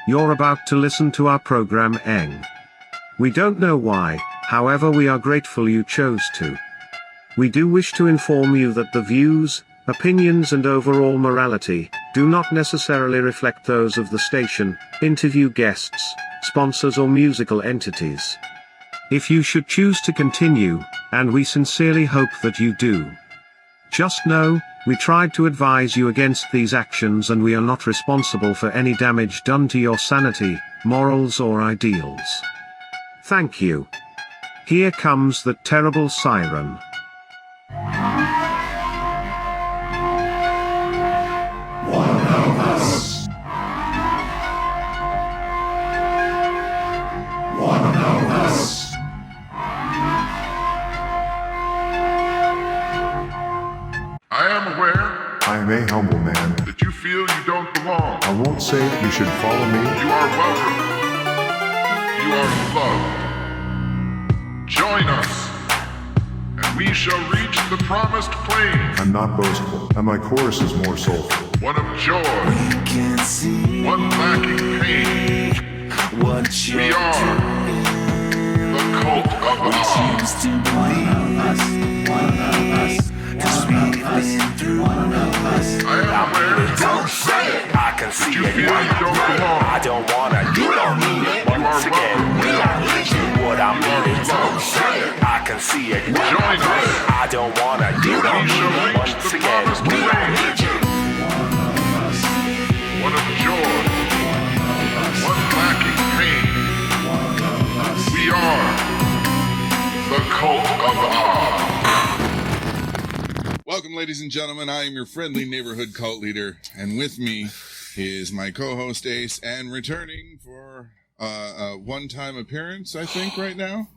You're about to listen to our program Eng. We don't know why, however we are grateful you chose to. We do wish to inform you that the views, opinions and overall morality do not necessarily reflect those of the station, interview guests, sponsors or musical entities. If you should choose to continue, and we sincerely hope that you do, just know, we tried to advise you against these actions and we are not responsible for any damage done to your sanity, morals or ideals. Thank you. Here comes the terrible siren. I am a humble man. That you feel you don't belong. I won't say you should follow me. You are welcome. You are loved. Join us, and we shall reach the promised plain. I'm not boastful, and my chorus is more soulful. One of joy, one lacking pain. We are the cult of the I am aware. Don't say it. I can see you it. Feel you don't belong. I don't wanna. You don't need it. Once again, we are legion. What I'm needing. Don't say it. I can see it. Join us. I don't wanna. You don't need it. Once again, we are legion. One of joy, one lacking pain. We are the cult of Ah. Welcome, ladies and gentlemen. I am your friendly neighborhood cult leader, and with me is my co-host Ace, and returning for a one-time appearance, I think, right now.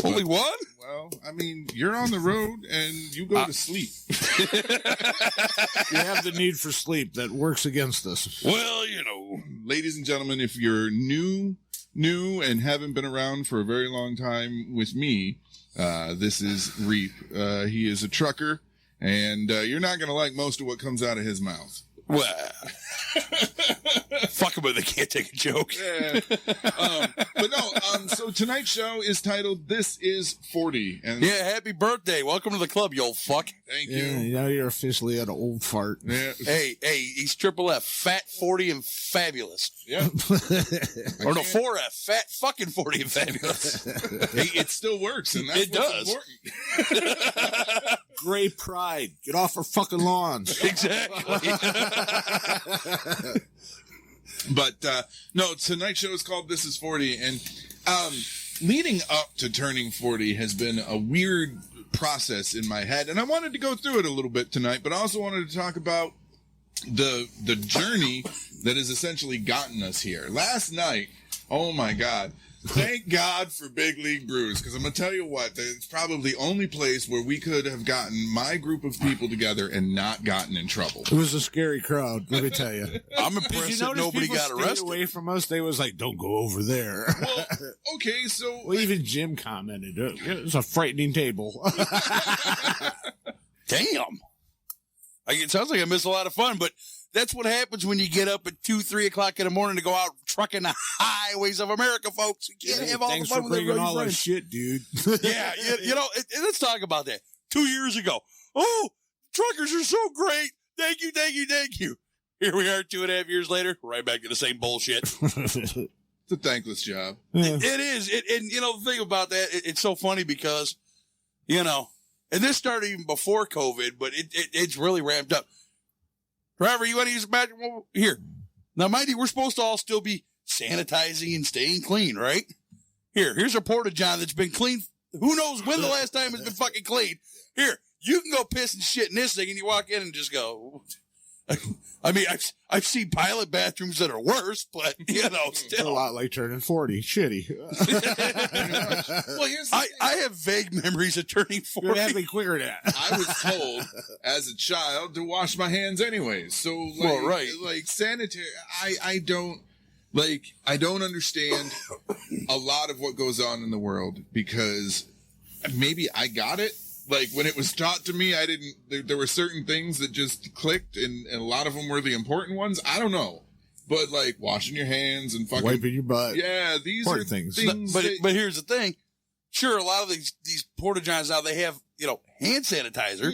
Only one? Well, I mean, you're on the road, and you go to sleep. You have the need for sleep that works against us. Well, you know. Ladies and gentlemen, if you're new and haven't been around for a very long time with me, this is Reap. He is a trucker, and you're not going to like most of what comes out of his mouth. Well, fuck them if they can't take a joke. Yeah. But no, so tonight's show is titled This Is 40. And yeah, happy birthday. Welcome to the club, you old fuck. Thank you. Yeah, now you're officially an old fart. Yeah. Hey, he's triple F, fat, 40, and fabulous. Yeah. Or no, 4F, fat, fucking 40, and fabulous. Hey, it still works, and that's It does. important. Gray pride. Get off our fucking lawns. Exactly. But no, tonight's show is called This Is 40, and leading up to turning 40 has been a weird process in my head, and I wanted to go through it a little bit tonight, but I also wanted to talk about the journey that has essentially gotten us here. Last night, oh my God. Thank God for Big League Brews, because I'm going to tell you what, it's probably the only place where we could have gotten my group of people together and not gotten in trouble. It was a scary crowd, let me tell you. I'm impressed that nobody got arrested. Away from us, they was like, don't go over there. Well, okay, so... Well, even Jim commented, it's a frightening table. Damn. It sounds like I missed a lot of fun, but that's what happens when you get up at 2, 3 o'clock in the morning to go out trucking the highways of America, folks. You can't have all Thanks the fun for with bringing all that friends. shit, dude. Yeah, you know, let's talk about that. 2 years ago. Oh, truckers are so great. Thank you, thank you, thank you. Here we are 2.5 years later, right back to the same bullshit. It's a thankless job. Yeah. It is. And, you know, the thing about that, it's so funny because, you know, and this started even before COVID, but it's really ramped up. Driver, you want to use the bathroom? Here. Now, mind you, we're supposed to all still be sanitizing and staying clean, right? Here's a porta-john that's been clean. Who knows when the last time it's been fucking clean? Here, you can go piss and shit in this thing, and you walk in and just go. I mean, I've seen pilot bathrooms that are worse, but, you know, still. A lot like turning 40. Shitty. Well, here's the thing. I have vague memories of turning 40. You'd have to be quicker than that. I was told as a child to wash my hands anyways. So, like, well, right. Like sanitary, I don't understand a lot of what goes on in the world because maybe I got it. Like when it was taught to me, I didn't, there were certain things that just clicked and a lot of them were the important ones. I don't know. but like washing your hands and fucking Wiping your butt. Yeah, these Important are things. But here's the thing. Sure, a lot of these porta johns now, they have, hand sanitizer,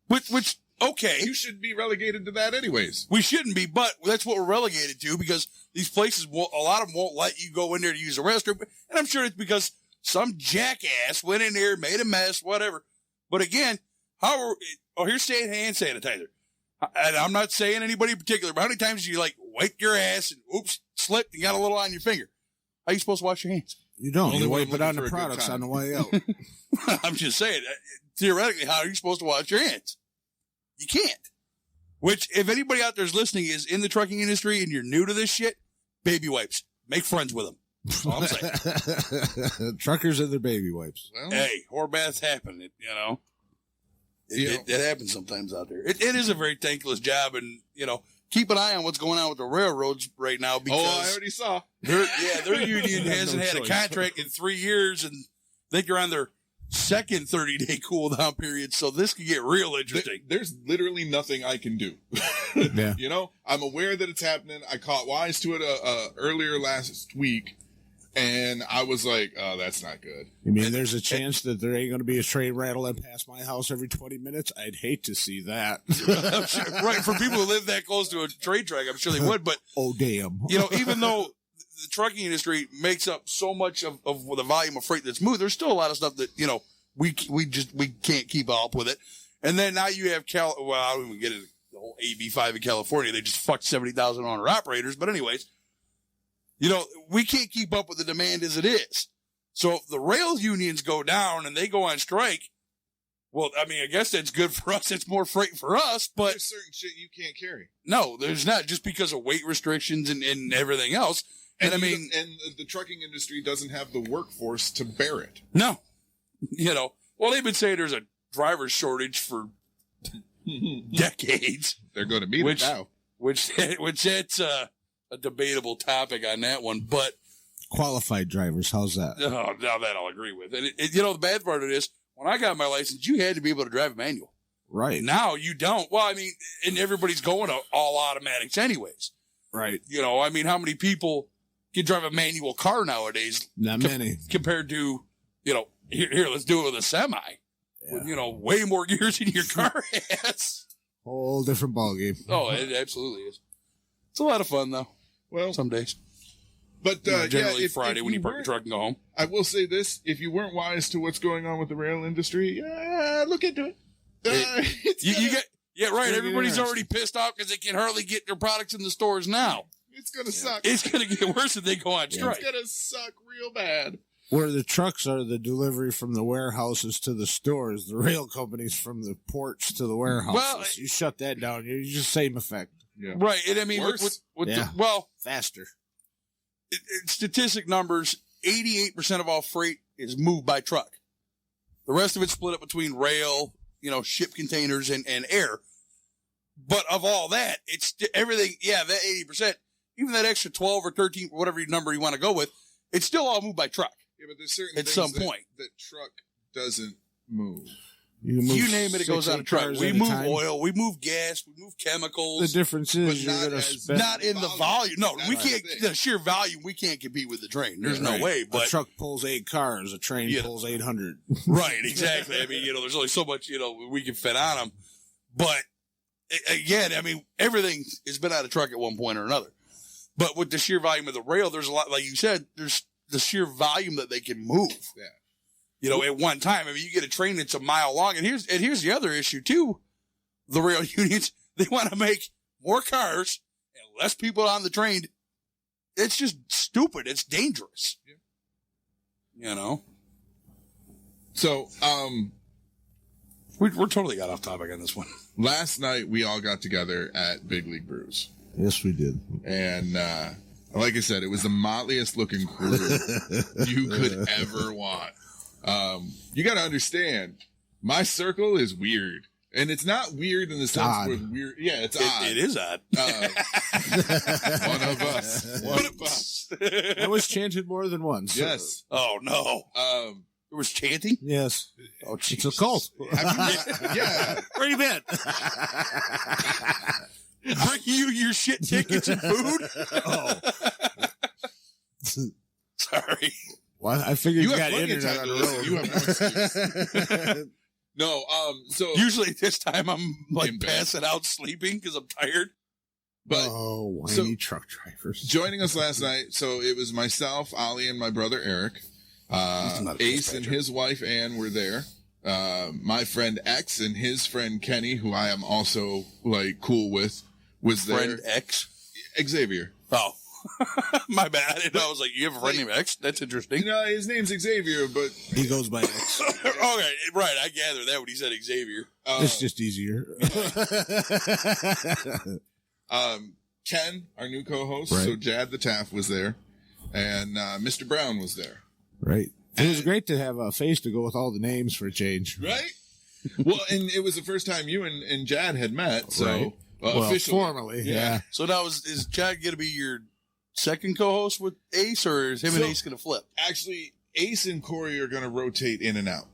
which, okay. You should be relegated to that anyways. We shouldn't be, but that's what we're relegated to because these places, a lot of them won't let you go in there to use the restroom. And I'm sure it's because some jackass went in there, made a mess, whatever. But again, here's saying hand sanitizer. And I'm not saying anybody in particular, but how many times do you wipe your ass and oops, slipped and got a little on your finger? How are you supposed to wash your hands? You don't. Only You when wipe I'm it on looking the for a good products time. on the way out. I'm just saying, theoretically, how are you supposed to wash your hands? You can't. Which, if anybody out there is listening is in the trucking industry and you're new to this shit, baby wipes. Make friends with them. That's all I'm saying. Truckers and their baby wipes. Well, Hey, whore baths happen, It happens sometimes out there. It is a very thankless job, and, keep an eye on what's going on with the railroads right now because I already saw. their union hasn't No had choice. a contract in 3 years, and I think they're on their second 30-day cool down period, so this could get real interesting. There's literally nothing I can do. Yeah. I'm aware that it's happening. I caught wise to it earlier last week, and I was like, oh, that's not good. You mean there's a chance that there ain't going to be a train rattling past my house every 20 minutes? I'd hate to see that. I'm sure, right, for people who live that close to a trade track, I'm sure they would, but Oh, damn. even though the trucking industry makes up so much of the volume of freight that's moved, there's still a lot of stuff that, we can't keep up with it. And then now you have I don't even get into the whole AB5 in California. They just fucked 70,000 owner operators. But anyways, we can't keep up with the demand as it is. So if the rail unions go down and they go on strike, well, I mean, I guess that's good for us. It's more freight for us, but There's certain shit you can't carry. no, there's not, just because of weight restrictions and everything else. And I mean, and the trucking industry doesn't have the workforce to bear it. no, well, they've been saying there's a driver shortage for decades, They're going to meet Which- it now. which that's a debatable topic on that one. But Qualified drivers, how's that? now that I'll agree with. And the bad part of it is, when I got my license, you had to be able to drive a manual. Right. Now you don't. Well, I mean, and everybody's going to all automatics anyways. Right. I mean, how many people can drive a manual car nowadays Not many. compared to, here, let's do it with a semi. With, way more gears than your car has. Whole different ballgame. Oh, it absolutely is. It's a lot of fun, though, Well, some days. but Generally if Friday when you park your weren't- truck and go home. I will say this: if you weren't wise to what's going on with the rail industry, look into it. You get, yeah, right. Pretty Everybody's interesting. already pissed off because they can hardly get their products in the stores now. It's gonna suck. It's going to get worse if they go on strike. It's gonna suck real bad. Where the trucks are the delivery from the warehouses to the stores, the rail companies from the ports to the warehouses. Well, you shut that down, you just same effect. Yeah. Right. And I mean, Worse. with Yeah. the, statistic numbers, 88% of all freight is moved by truck. The rest of it's split up between rail, ship containers and air. But of all that, it's everything. Yeah, that 80%, even that extra 12 or 13, whatever number you want to go with, it's still all moved by truck. Yeah, but there's certain At things some that, point. that truck doesn't move. You Name it, it goes on a truck. We move oil, we move gas, we move The chemicals. difference But is you're not going to as- spend Not in the volume. No, we That's can't. the thing. The sheer volume, we can't compete with the train. There's Right. no way. a But truck pulls 8 cars, a train Yeah. pulls 800. right, exactly. I mean, there's only so much we can fit on them. But again, I mean, everything has been out of truck at one point or another. But with the sheer volume of the rail, there's a lot. Like you said, there's the sheer volume that they can move. Yeah. At one time. I mean, you get a train that's a mile long, and here's the other issue too. The rail unions, they want to make more cars and less people on the train. It's just stupid. It's dangerous. Yeah. So, We're totally got off topic on this one. last night we all got together at Big League Brews, Yes, we did. and like I said, it was the motliest looking crew you could ever want. You got to understand, my circle is weird, and it's not weird in the sense odd. where weird. Yeah, it's odd. It is odd. One of us. One of us. It was chanted more than once. Yes. Oh no! It was chanting. Yes. Oh, It's a cult. Yeah. Where you been? Bring you your shit tickets and food? Oh. Sorry. Well, I figured you You got have plenty of internet time on to the listen. road. You have no excuse. No, so Usually this time I'm like In bed. passing out sleeping because I'm tired. but Oh, whiny so- truck drivers. joining us last night, so it was myself, Ollie, and my brother Eric. not a Ace and dispatcher. his wife Ann were there. My friend X and his friend Kenny, who I am also like cool with, was there. Friend X. Xavier. Oh, my bad. And I was like, you have a friend named X? That's interesting. You know, his name's Xavier, but He goes by X. Okay, right. I gathered that when he said Xavier. It's just easier. Ken, our new co-host, Right. so Jad the Taff was there, and Mr. Brown was there. Right. It was great to have a face to go with all the names for a change. Right? Well, and it was the first time you and Jad had met, so Right. Well, officially. formally, yeah. So now is Chad going to be your second co-host with Ace, or is him and So- Ace going to flip? Actually, Ace and Corey are going to rotate in and out.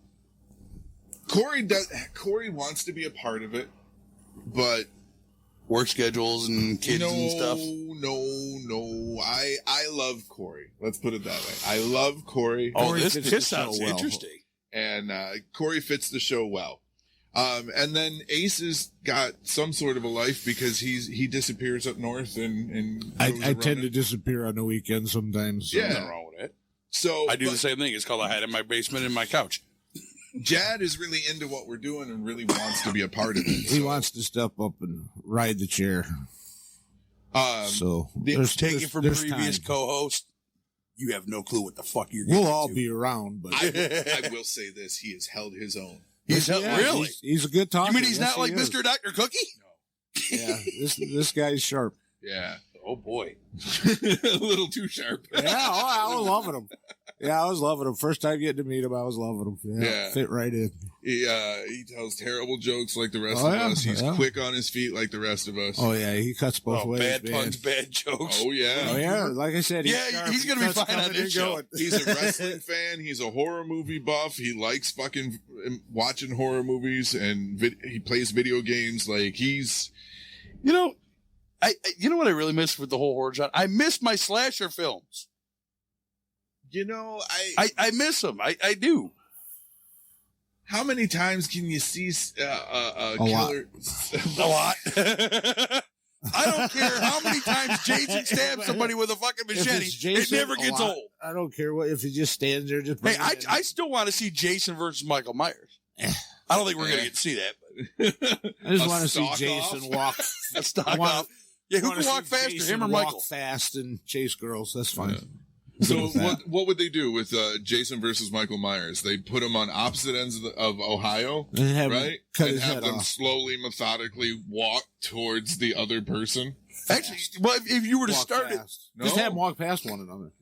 Corey wants to be a part of it, but Work schedules and kids and stuff. No. I love Corey. Let's put it that way. I love Corey. Oh, Corey this fits the sounds show well. interesting. And Corey fits the show well. And then Ace has got some sort of a life because he disappears up north and goes I around tend it. to disappear on the weekend sometimes. Yeah. Nothing wrong with it. So I do but the same thing. It's called I had in my basement in my couch. Jad is really into what we're doing and really wants to be a part of it. He So, wants to step up and ride the chair. So Take it from there's previous time. co-host. You have no clue what the fuck you're We'll getting all into. be around, but I will say this: he has held his own. He's Yeah, really? he's a good talker. You mean he's Yes, not like he is. Mr. Dr. Cookie? Yeah, this guy's sharp. Yeah, Oh boy. a little too sharp. Yeah, I was loving him. Yeah, I was loving him. First time getting to meet him, I was loving him. Yeah. Fit right in. He tells terrible jokes like the rest Oh, of yeah, us. He's yeah. quick on his feet like the rest of us. Oh yeah, he cuts both ways. Bad man. puns, bad jokes. Oh, yeah. Oh yeah, like I said, Yeah, sharp. he's He gonna be cuts fine on coming this and show. going. He's a wrestling fan. He's a horror movie buff. He likes fucking watching horror movies and he plays video games. Like he's You know, you know what I really miss with the whole horror genre? I miss my slasher films. I miss them. I do. How many times can you see a lot. killer? A lot. I don't care how many times Jason stabs somebody with a fucking If machete. it's Jason, it never a gets lot. old. I don't care what if he just stands there. Just Hey, bringing it in. I still want to see Jason versus Michael Myers. I don't think we're going to get to see that. But I just a want to see stalk Jason off? walk. let's talk I wanna- about. Yeah, who wanna can walk see faster, Jason him or walk Michael? fast and chase girls. That's fine. So Good with that. what would they do with Jason versus Michael Myers? They put him on opposite ends of Ohio, And have him right? cut And his have head them off. slowly, methodically walk towards the other person. Actually, well, if you were to Walk start it, fast. No. Just have them walk past one another.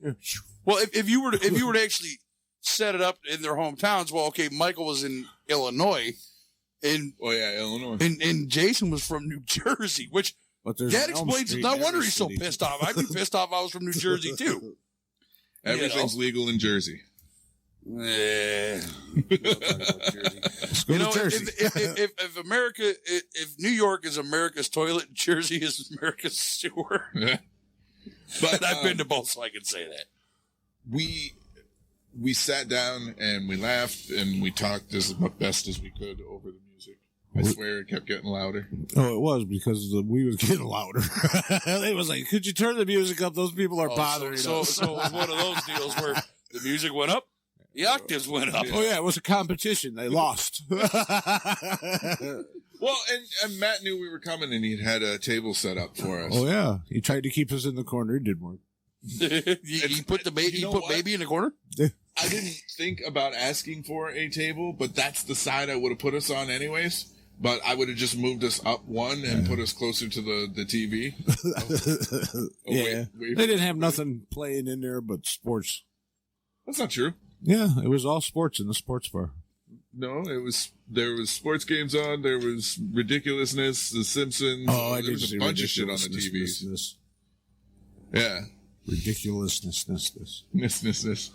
well, if you were to actually set it up in their hometowns, well, okay, Michael was in Illinois, and Oh yeah, Illinois. and Jason was from New Jersey, which But there's that an Elm explains it. Street No in wonder every he's so city. pissed off. I'd be pissed off if I was from New Jersey too. Everything's legal in Jersey. Eh. Let's go You to know, Jersey. if America, if New York is America's toilet, Jersey is America's sewer. But And I've been to both, so I can say that. we sat down and we laughed and we talked as best as we could over the music. I swear it kept getting louder. Oh, it was because we was getting louder. It was like, could you turn the music up? Those people are bothering so us. it was one of those deals where the music went up, the octaves went up. Oh yeah, it was a competition. They lost. Well, and Matt knew we were coming and he had a table set up for us. Oh yeah, he tried to keep us in the corner. It didn't work. you put the baby, You know you put what? baby in the corner. I didn't think about asking for a table, but that's the side I would have put us on anyways. But I would have just moved us up one and put us closer to the TV. Yeah, wait. they didn't have nothing playing in there but sports. That's not true. Yeah, it was all sports in the sports bar. No, there was sports games on. There was ridiculousness, The Simpsons. Oh, I there did was see a bunch of shit on the TVs. ridiculousness. Yeah, Ridiculousness. this.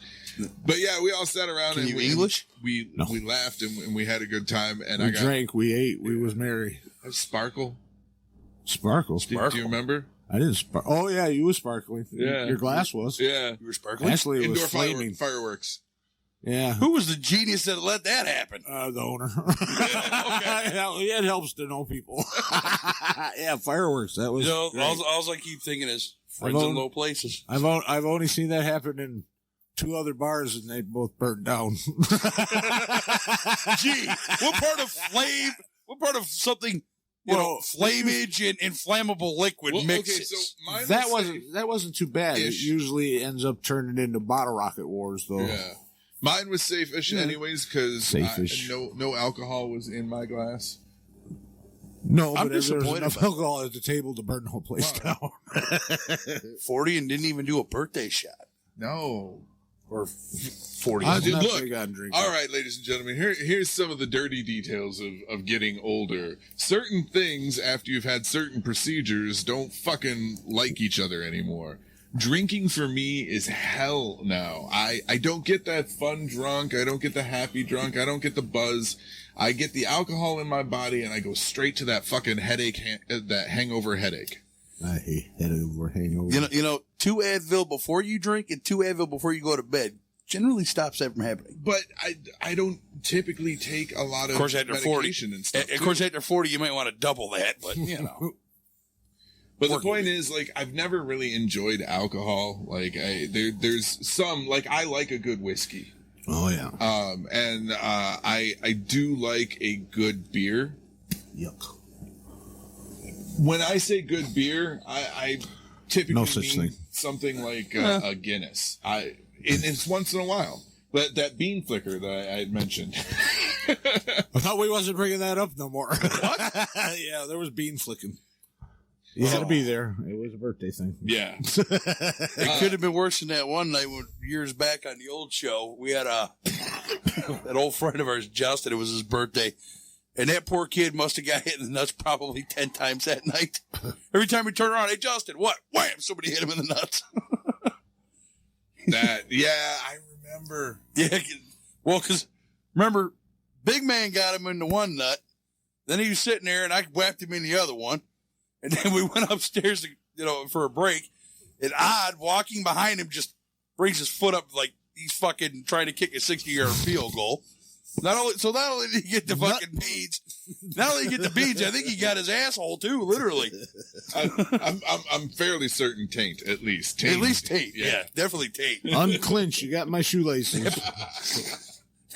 But yeah, we all sat around Can and you we English? we No. we laughed and we had a good time. And We I got drank, we ate, we was merry. a sparkle. Sparkle. Do you remember? I didn't sparkle. Oh, yeah, you was sparkling. Yeah. Your glass was. Yeah. You were sparkling? Actually, it was Indoor flaming. fireworks. Yeah. Who was the genius that let that happen? The owner. Yeah, it helps to know people. Yeah, fireworks. That was. You know, great. all I keep thinking is friends in low places. I've only seen that happen in 2 other bars, and they both burned down. Gee, what part of flame? What part of something? Flamage and inflammable liquid mixes. Okay, so mine that wasn't too bad. It usually ends up turning into bottle rocket wars, though. Yeah. Mine was safe-ish anyways, because Safe-ish. no alcohol was in my glass. No, I'm but there's disappointed enough alcohol at the table to burn the whole place down. 40 and didn't even do a birthday shot. No. Or 40. I'm Dude, not look, big on drinking. all right, ladies and gentlemen, here's some of the dirty details of getting older. Certain things, after you've had certain procedures, don't fucking like each other anymore. Drinking for me is hell now. I don't get that fun drunk. I don't get the happy drunk. I don't get the buzz. I get the alcohol in my body, and I go straight to that fucking headache, that hangover headache. I hate hangover. You know, 2 Advil before you drink and 2 Advil before you go to bed generally stops that from happening. But I don't typically take a lot of course, after 40 and stuff. Of course, after 40, you might want to double that, but you know. But the point is, like, I've never really enjoyed alcohol. Like, there's some, like, I like a good whiskey. Oh yeah. And I do like a good beer. Yuck. When I say good beer, I typically No such mean thing. something like a Guinness. It's once in a while. That bean flicker that I had mentioned. I thought we wasn't bringing that up no more. What? Yeah, there was bean flicking. You had to be there. It was a birthday thing. Yeah. It could have been worse than that one night years back on the old show. We had an old friend of ours, Justin. It was his birthday. And that poor kid must have got hit in the nuts probably 10 times that night. Every time we turn around, hey, Justin, what? Wham! Somebody hit him in the nuts. I remember. Yeah. Well, because remember, Big Man got him in the one nut. Then he was sitting there, and I whacked him in the other one. And then we went upstairs, for a break. And Odd, walking behind him, just brings his foot up like he's fucking trying to kick a 60-yard field goal. Not only did he get the fucking beads, I think he got his asshole too, literally. I'm fairly certain taint, at least. Taint. At least taint, yeah, definitely taint. Unclinch. You got my shoelaces.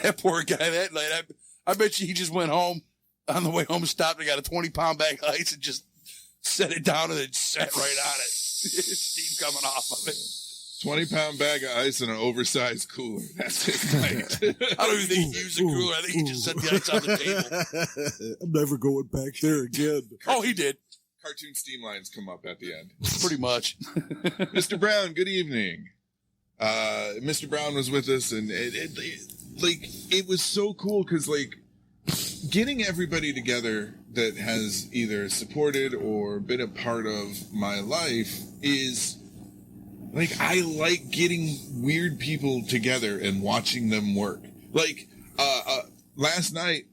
That poor guy that night, I bet you he just went home, on the way home, stopped and got a 20-pound bag of ice and just set it down and then sat right on it. Steam coming off of it. 20-pound bag of ice and an oversized cooler. That's his night. I don't even think he used the cooler. I think he just set the ice on the table. I'm never going back there again. Oh, he did. Cartoon steam lines come up at the end. Pretty much. Mr. Brown, good evening. Mr. Brown was with us, and it was so cool because, getting everybody together that has either supported or been a part of my life is... I like getting weird people together and watching them work. Last night,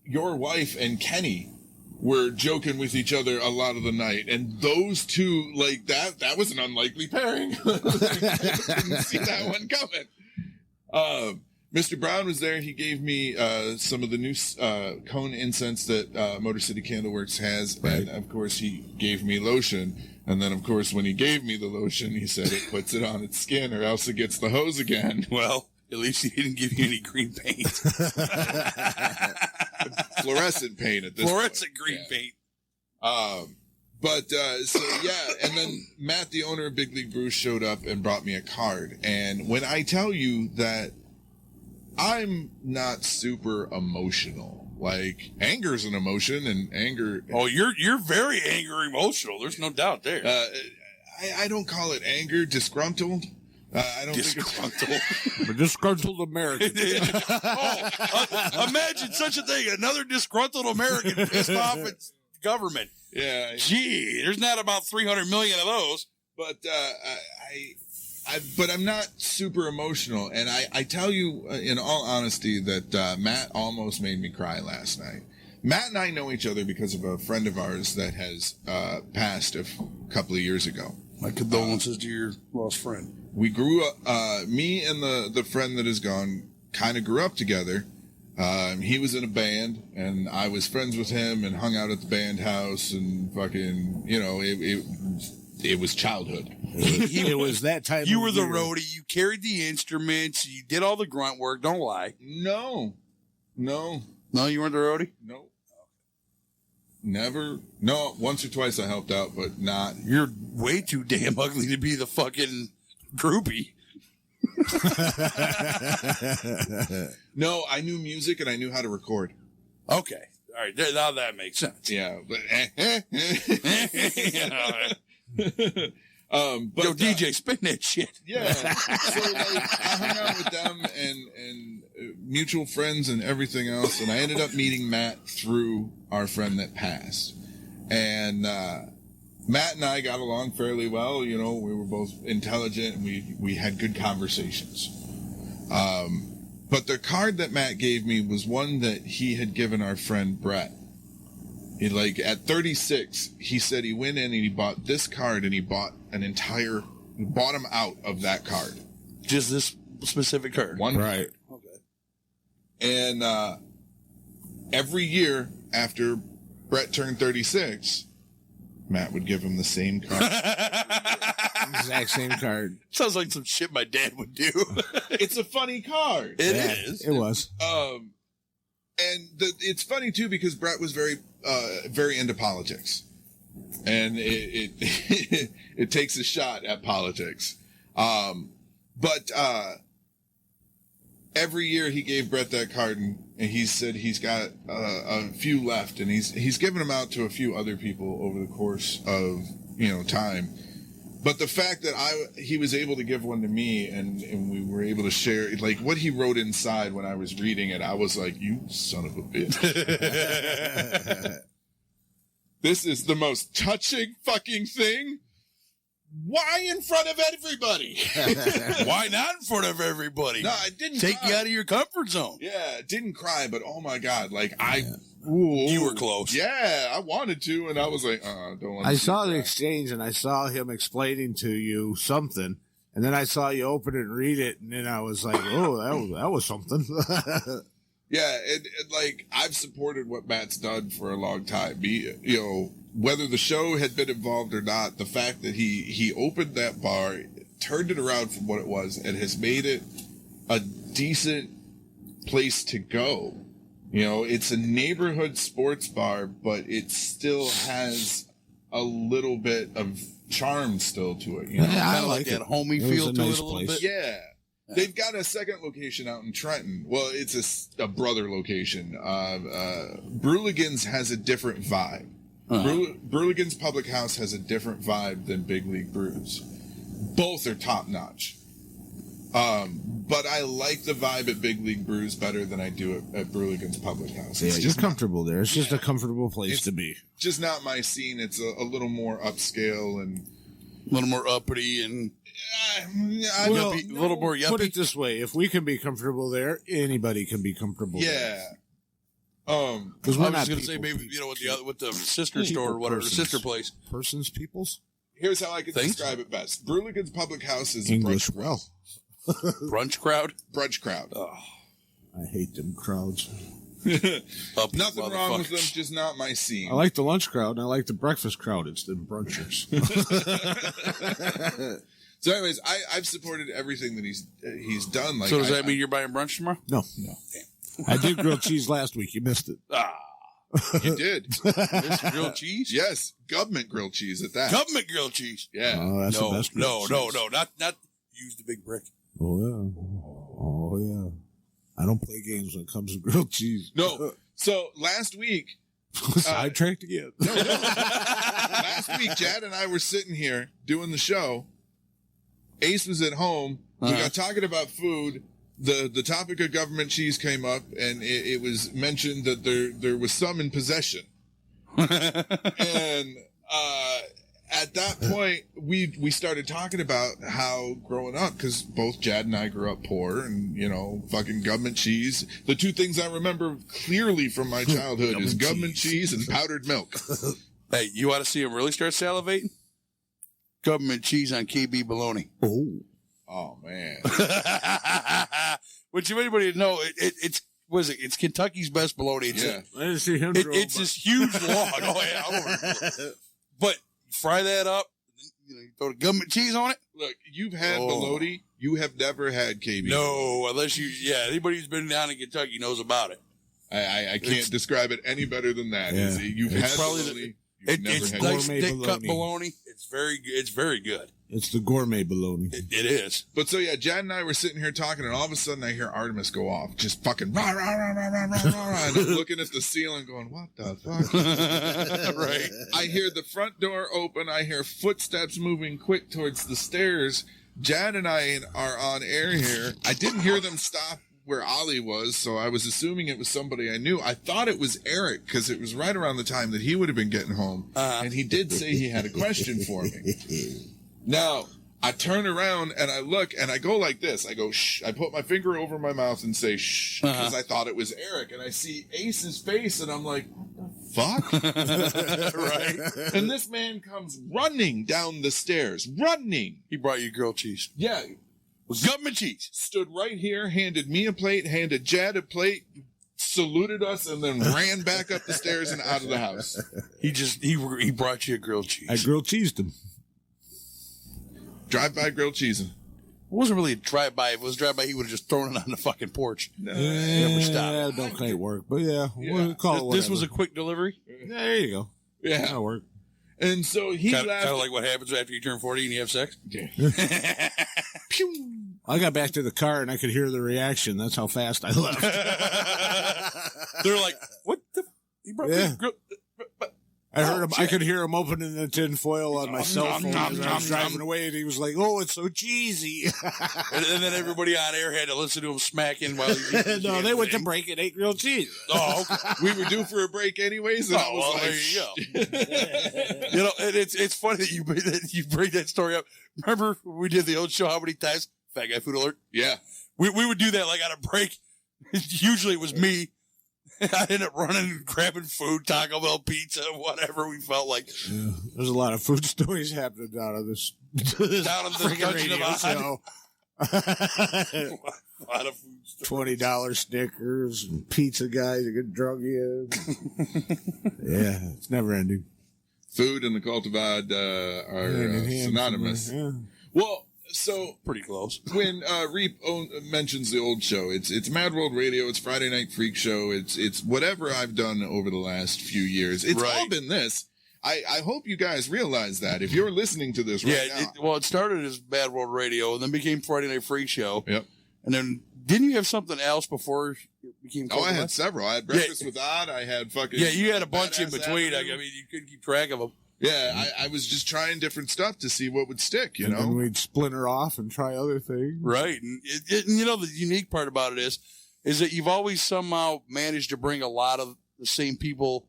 your wife and Kenny were joking with each other a lot of the night. And those two, that was an unlikely pairing. Didn't see that one coming. Mr. Brown was there. He gave me some of the new cone incense that Motor City Candleworks has. Right. And, of course, he gave me lotion. And then, of course, when he gave me the lotion, he said it puts it on its skin or else it gets the hose again. Well, at least he didn't give you any green paint. Fluorescent paint at this Fluorescent point. green paint. And then Matt, the owner of Big League Brews, showed up and brought me a card. And when I tell you that I'm not super emotional, anger is an emotion, and anger. Oh, you're very angry, emotional. There's no doubt there. I don't call it anger. Disgruntled. I don't disgruntled. think A disgruntled American. Imagine such a thing. Another disgruntled American pissed off at government. Yeah. Gee, there's not about 300 million of those. But I'm not super emotional, and I tell you in all honesty that Matt almost made me cry last night Matt and I know each other because of a friend of ours that has passed a couple of years ago. My condolences to your lost friend. We grew up, me and the friend that is gone kind of grew up together. He was in a band, and I was friends with him and hung out at the band house and fucking, it was childhood. It was that time. You of were the year. roadie. You carried the instruments. You did all the grunt work. Don't lie. No, No, you weren't the roadie? no. Never. No, once or twice I helped out, but not. You're way too damn ugly to be the fucking groupie. No, I knew music and I knew how to record. Okay. All right. Now that makes sense. Yeah, but but Yo, DJ, spin that shit. yeah. So like, I hung out with them and mutual friends and everything else, and I ended up meeting Matt through our friend that passed. And Matt and I got along fairly well. We were both intelligent and we had good conversations. But the card that Matt gave me was one that he had given our friend Brett. At 36, he said he went in and he bought this card and he bought bought him out of that card. Just this specific card. One Right. Okay. And every year after Brett turned 36, Matt would give him the same card. Exact same card. Sounds like some shit my dad would do. It's a funny card. It Yeah, is. It was. And it's funny too because Brett was very into politics, and it it takes a shot at politics. But every year he gave Brett that card, and he said he's got a few left, and he's given them out to a few other people over the course of time. But the fact that he was able to give one to me and we were able to share, like what he wrote inside when I was reading it, I was like, you son of a bitch. This is the most touching fucking thing. Why in front of everybody? Why not in front of everybody? No, I didn't Take cry. you out of your comfort zone. Yeah, didn't cry, but oh my God, You were close. Yeah, I wanted to, and I was like, don't want to. I saw the exchange and I saw him explaining to you something, and then I saw you open it and read it, and then I was like, oh, that was something. Yeah, I've supported what Matt's done for a long time. Whether the show had been involved or not, the fact that he opened that bar, turned it around from what it was, and has made it a decent place to go. It's a neighborhood sports bar, but it still has a little bit of charm still to it. Yeah, I Kind of like like that it. homey It was feel a to nice it a little place. bit. Yeah. They've got a second location out in Trenton. Well, it's a brother location. Brewligans has a different vibe. Brewligans Public House has a different vibe than Big League Brews. Both are top notch. But I like the vibe at Big League Brews better than I do at Brewligans Public House. Yeah, It's you're just comfortable there. It's just a comfortable place It's- to be. just not my scene. It's a little more upscale and A little more uppity and I Well, yuppie, a little more yuppie. Put it this way: if we can be comfortable there, anybody can be comfortable. yeah. because I we're was not going to say people, maybe with the sister store or whatever, the persons. sister place. persons, peoples, Here's how I can Thanks. describe it best. Brewligans Public House is English a brunch well. Brunch crowd. brunch crowd. I hate them crowds. Uppity Nothing wrong with them, motherfuckers. just not my scene. I like the lunch crowd and I like the breakfast crowd. It's the brunchers. So, anyways, I've supported everything that he's done. Like, So does I- that mean you're buying brunch tomorrow? No. I did grilled cheese last week. You missed it. you did? This grilled cheese? Yes, government grilled cheese at that. Government grilled cheese. Yeah. Oh, that's No, the best. no, grilled no, cheese. no, not use the big brick. Oh yeah. Oh yeah. I don't play games when it comes to grilled cheese. No. So last week, Sidetracked again. last week, Chad and I were sitting here doing the show. Ace was at home. We got talking about food. The topic of government cheese came up, and it was mentioned that there was some in possession. And at that point, we started talking about how growing up, because both Jad and I grew up poor, and fucking government cheese. The two things I remember clearly from my childhood is government cheese and powdered milk. Hey, you want to see him really start salivating? Government cheese on KB bologna. Oh man! Which, if anybody know, it's Kentucky's best bologna. It's Yeah. I didn't see him. it's this huge log. Oh yeah, but fry that up. You throw the government cheese on it. Look, you've had bologna. You have never had KB. No, unless anybody who's been down in Kentucky knows about it. I can't describe it any better than that. Yeah. You've It's had probably bologna. It's had nice gourmet thick cut bologna. bologna. It's very good. It's the gourmet bologna. It is. But so yeah, Jad and I were sitting here talking, and all of a sudden I hear Artemis go off, just fucking rah rah rah rah rah rah rah, and I'm looking at the ceiling, going, "What the fuck?" Right. I hear the front door open. I hear footsteps moving quick towards the stairs. Jad and I are on air here. I didn't hear them stop where Ollie was, so I was assuming it was somebody I knew. I thought it was Eric because it was right around the time that he would have been getting home, and he did say he had a question for me. Now, I turn around and I look and I go like this. I go, shh. I put my finger over my mouth and say, shh, because I thought it was Eric. And I see Ace's face and I'm like, what the fuck? Right. And this man comes running down the stairs. Running. He brought you grilled cheese. Yeah. With government cheese. Stood right here, handed me a plate, handed Jad a plate, saluted us, and then ran back up the stairs and out of the house. He brought you a grilled cheese. I grilled cheesed him. Drive-by grilled cheese. It wasn't really a drive-by. If it was drive-by, he would have just thrown it on the fucking porch. Never stopped. Don't quite work, but we'll call it This was a whatever. quick delivery. There you go. Yeah. That'll work. And so he Kind laughed. of like what happens after you turn 40 and you have sex. Pew. I got back to the car and I could hear the reaction. That's how fast I left. They're like, what the? He brought me Yeah. a grill. I heard him. I could hear him opening the tin foil on my cell phone as I was driving away, and he was like, "Oh, it's so cheesy." And then everybody on air had to listen to him smacking while he's eating his No, they damn went to thing. break and ate grilled cheese. Oh, okay. We were due for a break anyways. And I Oh, was well, like, there you go. And it's funny that you bring that story up. Remember when we did the old show? How many times? Fat guy food alert. yeah. We would do that like on a break. Usually it was me. I ended up running and grabbing food, Taco Bell pizza, whatever we felt like. Yeah, there's a lot of food stories happening out of this. Down in the freaking Dungeon of radio Odd. show. A lot of food stories. $20 Snickers and pizza guys that get drunk in. Yeah, it's never ending. Food and the cultivad are Hand in hand synonymous. somewhere, Well, so Pretty close. when Reap mentions the old show, it's Mad World Radio, it's Friday Night Freak Show, it's whatever I've done over the last few years. It's all Right. been this. I hope you guys realize that if you're listening to this right now. It started as Bad World Radio and then became Friday Night Freak Show. Yep. And then didn't you have something else before it became Oh, I Cultivat? had several. I had Breakfast with Odd. I had fucking. Yeah, you had a bunch in Badass between. I Avenue. mean, you couldn't keep track of them. Yeah, I was just trying different stuff to see what would stick, you and know? then we'd splinter off and try other things. Right. And, and you know, the unique part about it is that you've always somehow managed to bring a lot of the same people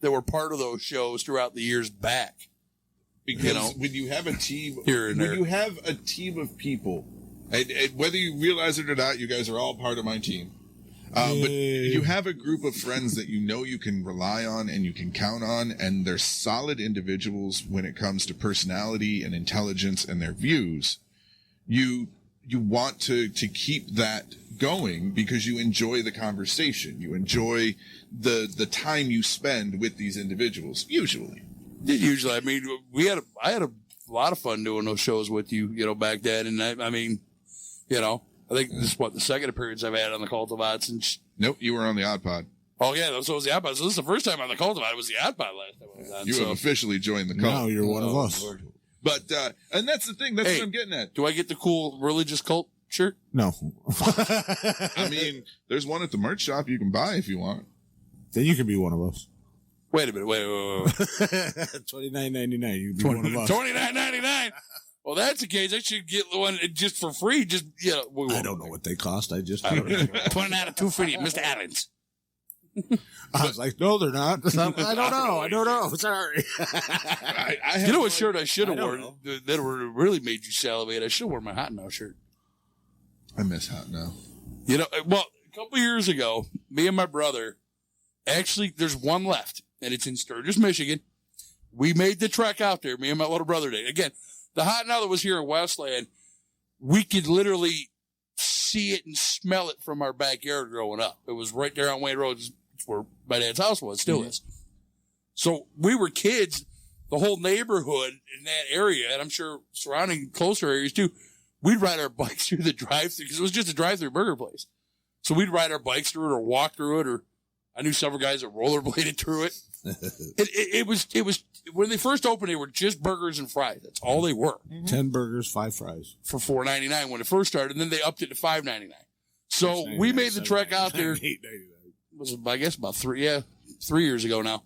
that were part of those shows throughout the years back. Because You know, when you have a team, here and when there. you have a team of people, and whether you realize it or not, you guys are all part of my team. But you have a group of friends that you know you can rely on and you can count on, and they're solid individuals when it comes to personality and intelligence and their views. You want to keep that going because you enjoy the conversation. You enjoy the time you spend with these individuals, usually. Usually, I mean, I had a lot of fun doing those shows with you, you know, back then. And I mean, you know, I think this is the second appearance I've had on the Cultivat since. Nope, you were on the Odd Pod. Oh yeah, so was the Odd Pod. So this is the first time on the Cultivat. It was the Odd Pod last time I was on. You have officially joined the cult. Now you're one of Oh, us. Lord. But, and that's the thing. That's Hey. what I'm getting at. Do I get the cool religious cult shirt? No. I mean, there's one at the merch shop you can buy if you want. Then you can be one of us. Wait a minute. Wait. $29.99. You can be one of us. $29.99. Well, that's the case. I should get the one just for free. Just I don't know what they cost. I just. I don't know. 29 to 250, Mr. Adams. I was like, no, they're not. I don't know. Sorry. I have You know what no shirt I should have I worn don't that really made you salivate? I should have worn my Hot Now shirt. I miss Hot Now. You know, well, a couple years ago, me and my brother, actually, there's one left, and it's in Sturgis, Michigan. We made the trek out there, me and my little brother did. Again, the Hot Now that was here in Westland, we could literally see it and smell it from our backyard growing up. It was right there on Wayne Road, where my dad's house was, still is. So we were kids, the whole neighborhood in that area, and I'm sure surrounding closer areas too, we'd ride our bikes through the drive-thru because it was just a drive-thru burger place. So we'd ride our bikes through it or walk through it, or I knew several guys that rollerbladed through it. It was when they first opened, they were just burgers and fries. That's all they were. 10 burgers, 5 fries. For $4.99 when it first started, and then they upped it to $5.99. So we made the trek out there. $8.99. It was, I guess, about 3 years ago now.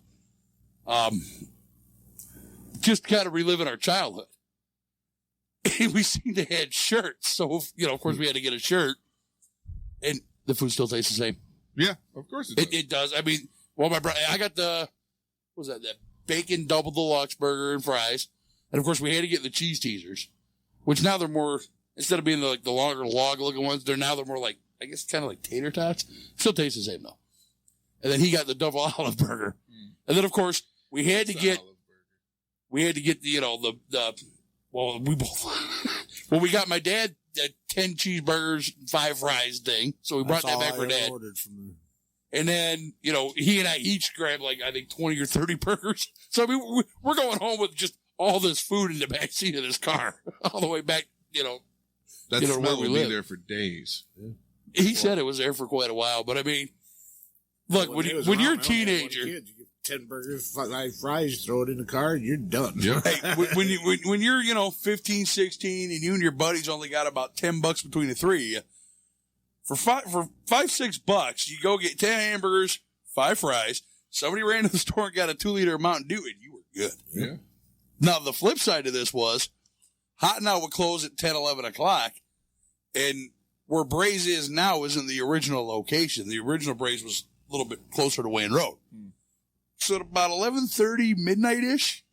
Just kind of reliving our childhood. And we seen they had shirts. So, you know, of course we had to get a shirt. And the food still tastes the same. Yeah, of course it does. It does. I mean, well, my brother, I got the, what was that bacon double deluxe burger and fries. And of course we had to get the cheese teasers, which now they're more, instead of being the longer log looking ones, they're more like, I guess kind of like tater tots. Still tastes the same though. And then he got the double olive burger. And then of course we had to get the, well, we both, well, we got my dad 10 cheeseburgers, 5 fries thing. So we brought that back for Dad. Ordered from there. And then, you know, he and I each grabbed like, I think 20 or 30 burgers. So I mean, we're going home with just all this food in the back seat of this car all the way back, you know. That where smell we will be live. there for days. He said it was there for quite a while, but I mean, look, when you're a teenager, You get 10 burgers, 5 fries, throw it in the car, and you're done. Yeah. hey, when you're, you know, 15, 16, and you and your buddies only got about $10 between the three of you, for $5-6, you go get 10 hamburgers, 5 fries. Somebody ran to the store and got a 2-liter of Mountain Dew, and you were good. Yeah. Now, the flip side of this was Hot Now would close at 10, 11 o'clock, and where Braze is now isn't the original location. The original Braze was a little bit closer to Wayne Road. So at about 11:30, midnight-ish,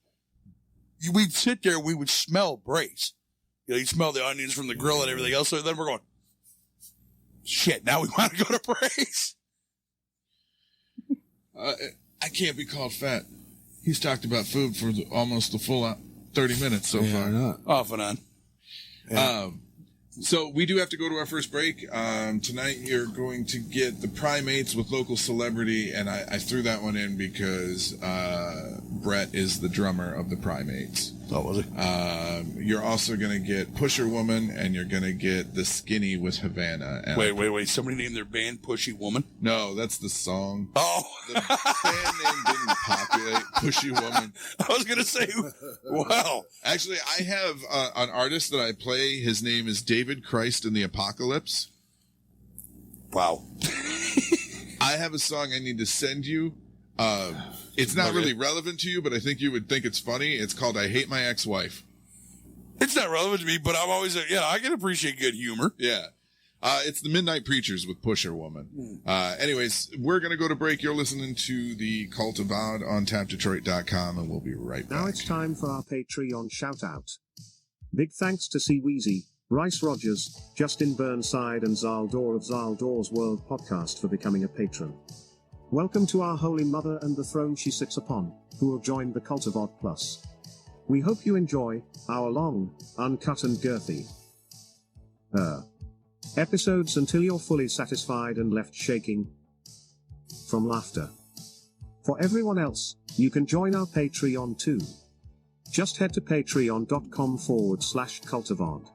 we'd sit there, we would smell Braze. You know, you'd smell the onions from the grill and everything else. So then we're going, shit, now we want to go to Braze. I can't be called fat. He's talked about food for almost the full 30 minutes so far. Not. Off and on. Yeah. So we do have to go to our first break. Tonight you're going to get the Primates with local celebrity, and I threw that one in because Brett is the drummer of the Primates. Oh, was it? You're also going to get Pusher Woman, and you're going to get The Skinny with Havana. And Wait. Somebody named their band Pushy Woman? No, that's the song. Oh. The band name didn't populate Pushy Woman. I was going to say, wow. Actually, I have an artist that I play. His name is David Christ in the Apocalypse. Wow. I have a song I need to send you. It's not really relevant to you, but I think you would think it's funny. It's called I Hate My Ex-Wife. It's not relevant to me, but I'm always, I can appreciate good humor. Yeah. It's the Midnight Preachers with Pusher Woman. Anyways, we're going to go to break. You're listening to the Cult of Odd on tapdetroit.com, and we'll be right back. Now it's time for our Patreon shout out. Big thanks to C. Weezy, Rice Rogers, Justin Burnside, and Zaldor of Zaldor's World Podcast for becoming a patron. Welcome to our Holy Mother and the throne she sits upon, who will join the Cult of Odd Plus. We hope you enjoy our long, uncut and girthy episodes until you're fully satisfied and left shaking from laughter. For everyone else, you can join our Patreon too. Just head to patreon.com/cultivodd.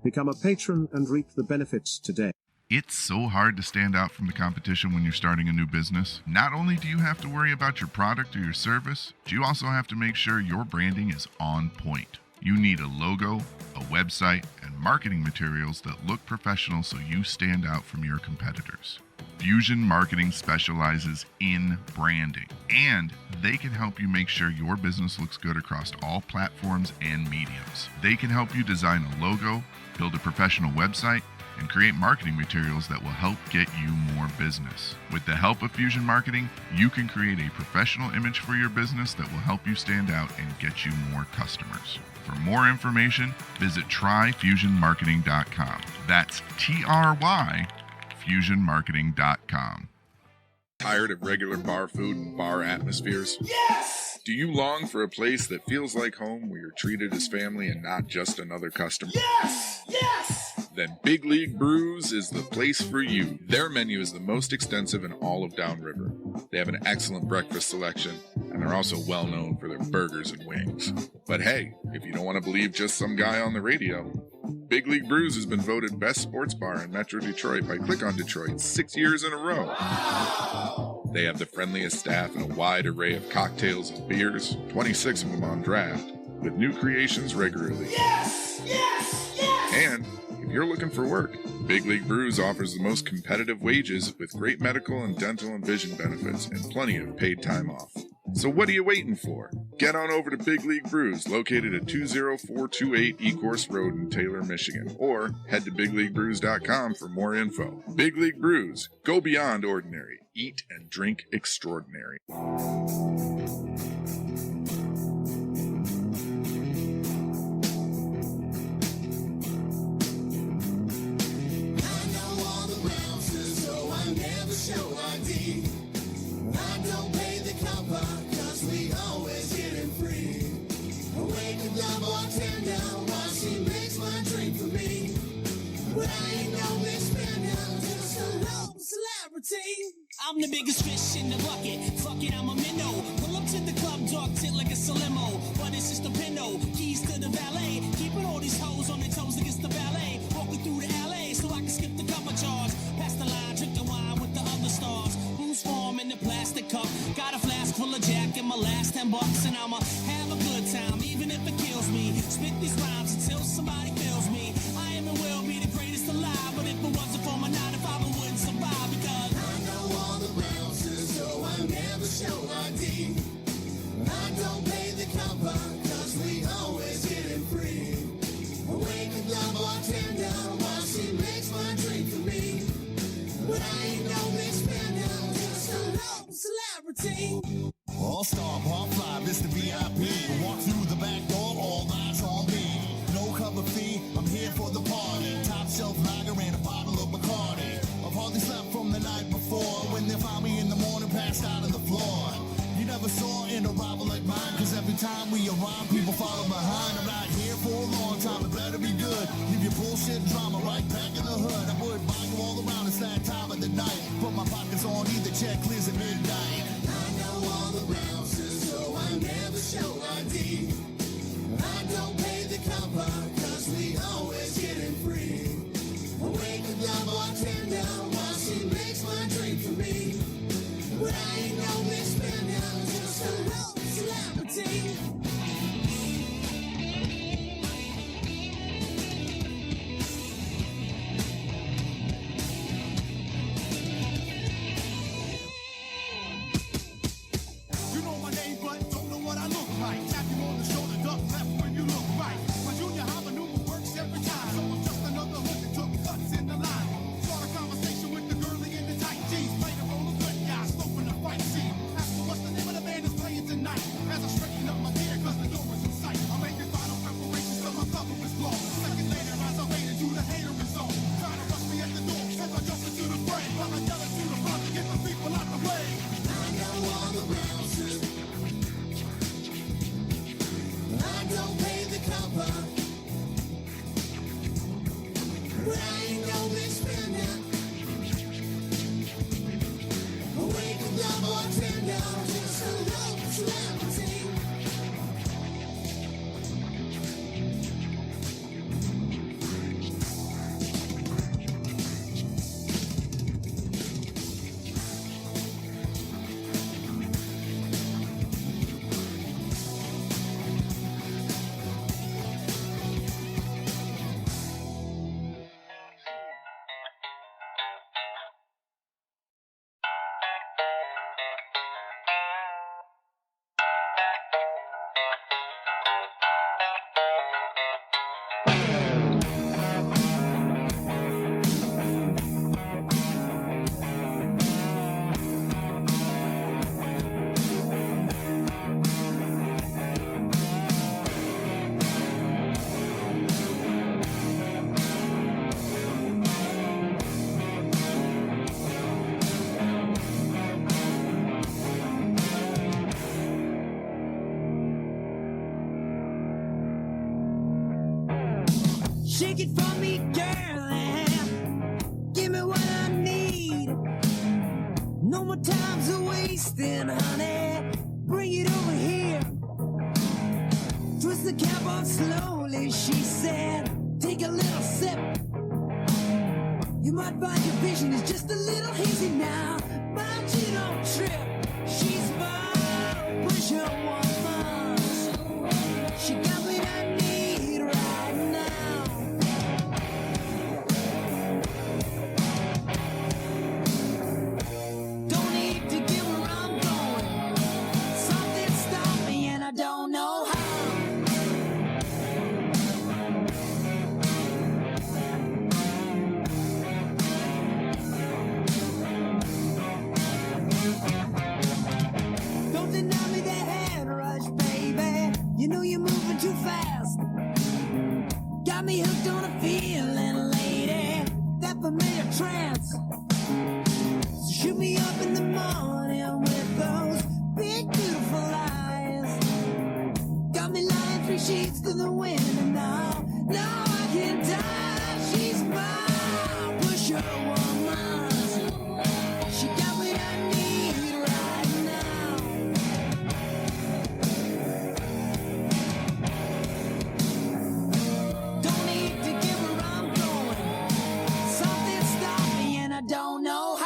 Become a patron and reap the benefits today. It's so hard to stand out from the competition when you're starting a new business. Not only do you have to worry about your product or your service, but you also have to make sure your branding is on point. You need a logo, a website, and marketing materials that look professional so you stand out from your competitors. Fusion Marketing specializes in branding, and they can help you make sure your business looks good across all platforms and mediums. They can help you design a logo, build a professional website, and create marketing materials that will help get you more business. With the help of Fusion Marketing, you can create a professional image for your business that will help you stand out and get you more customers. For more information, visit tryfusionmarketing.com. That's TRY fusionmarketing.com. Tired of regular bar food and bar atmospheres? Yes! Do you long for a place that feels like home, where you're treated as family and not just another customer? Yes! Yes! Then Big League Brews is the place for you. Their menu is the most extensive in all of Downriver. They have an excellent breakfast selection, and they're also well known for their burgers and wings. But hey, if you don't want to believe just some guy on the radio, Big League Brews has been voted best sports bar in Metro Detroit by Click on Detroit 6 years in a row. Wow. They have the friendliest staff and a wide array of cocktails and beers, 26 of them on draft, with new creations regularly. Yes! Yes! Yes! And if you're looking for work, Big League Brews offers the most competitive wages with great medical and dental and vision benefits and plenty of paid time off. So what are you waiting for? Get on over to Big League Brews, located at 20428 Ecorse Road in Taylor, Michigan, or head to bigleaguebrews.com for more info. Big League Brews, go beyond ordinary. Eat and drink extraordinary. I'm the biggest fish in the bucket. Fuck it, I'm a minnow. Pull up to the club, dog tit like it's a limo. But it's just a pinno. Keys to the valet. Keeping all these hoes on their toes against the ballet. Walking through the alley so I can skip the cover charge. Pass the line, drink the wine with the other stars. Blues form in the plastic cup. Got a flask full of Jack in my last $10. And I'ma have a good time, even if it kills me. Spit these rhymes until somebody feels me. I am and will be the greatest alive. But if it wasn't for my 9 to 5, I wouldn't survive. Because show ID. I don't pay the cover, cause we always get it free. I wake up the bartender while she makes my drink for me. But I ain't no big spender, just a local celebrity. All-star, bar fly, Mr. VIP. Walk through the back door, all eyes on me. No cover fee, I'm here for the party. Top shelf lager and a bottle of Bacardi. I've hardly slept from the night before. When they found me in the morning, passed out on the floor. You never saw an arrival like mine, cause every time we arrive, people follow behind. I'm not here for a long time, it better be good. Leave your bullshit drama right back in the hood. I would buy you all around, it's that time of the night. Put my pockets on, either check clears at midnight. I know all the bounces, so I never show ID. I don't pay the cover, cause we always get it free. I wake up the bartender while she makes my drink for me. But I ain't no big spender, just a local celebrity. You know my name, but don't know what I look like. Tap you on the shoulder, duck left when you look right. My junior high maneuver works every time. So I'm just another hood that took cuts in the line. Start a conversation with the girlie in the tight jeans. Play the role of good guy, sloping the fight scene. Ask me what's the name of the band that's playing tonight. As I straighten up my hair, cause the door is in sight. I'm making final preparations till my cover is blown. A second later, as I wait into the hater is on. Trying to rush me at the door, as I jump into the fray. While I yell into the front to get the people out the way. I know all the bounces. I don't pay the cover. But I ain't no big spender. Wake up the bartender, just a local celebrity. might find your vision is just a little hazy now, but you don't trip. She's my pusher woman. She got what I need right now. Don't need to get where I'm going. Something stopped me and I don't know how. Don't deny me that hand rush, baby. You know you're moving too fast. Got me hooked on a feeling, lady. That familiar trance. So shoot me up in the morning with those big, beautiful eyes. Got me lying 3 sheets to the wind, and now I can die. She's my pusher woman. She got what I need right now. Don't need to get where I'm going. Something stopped me and I don't know how.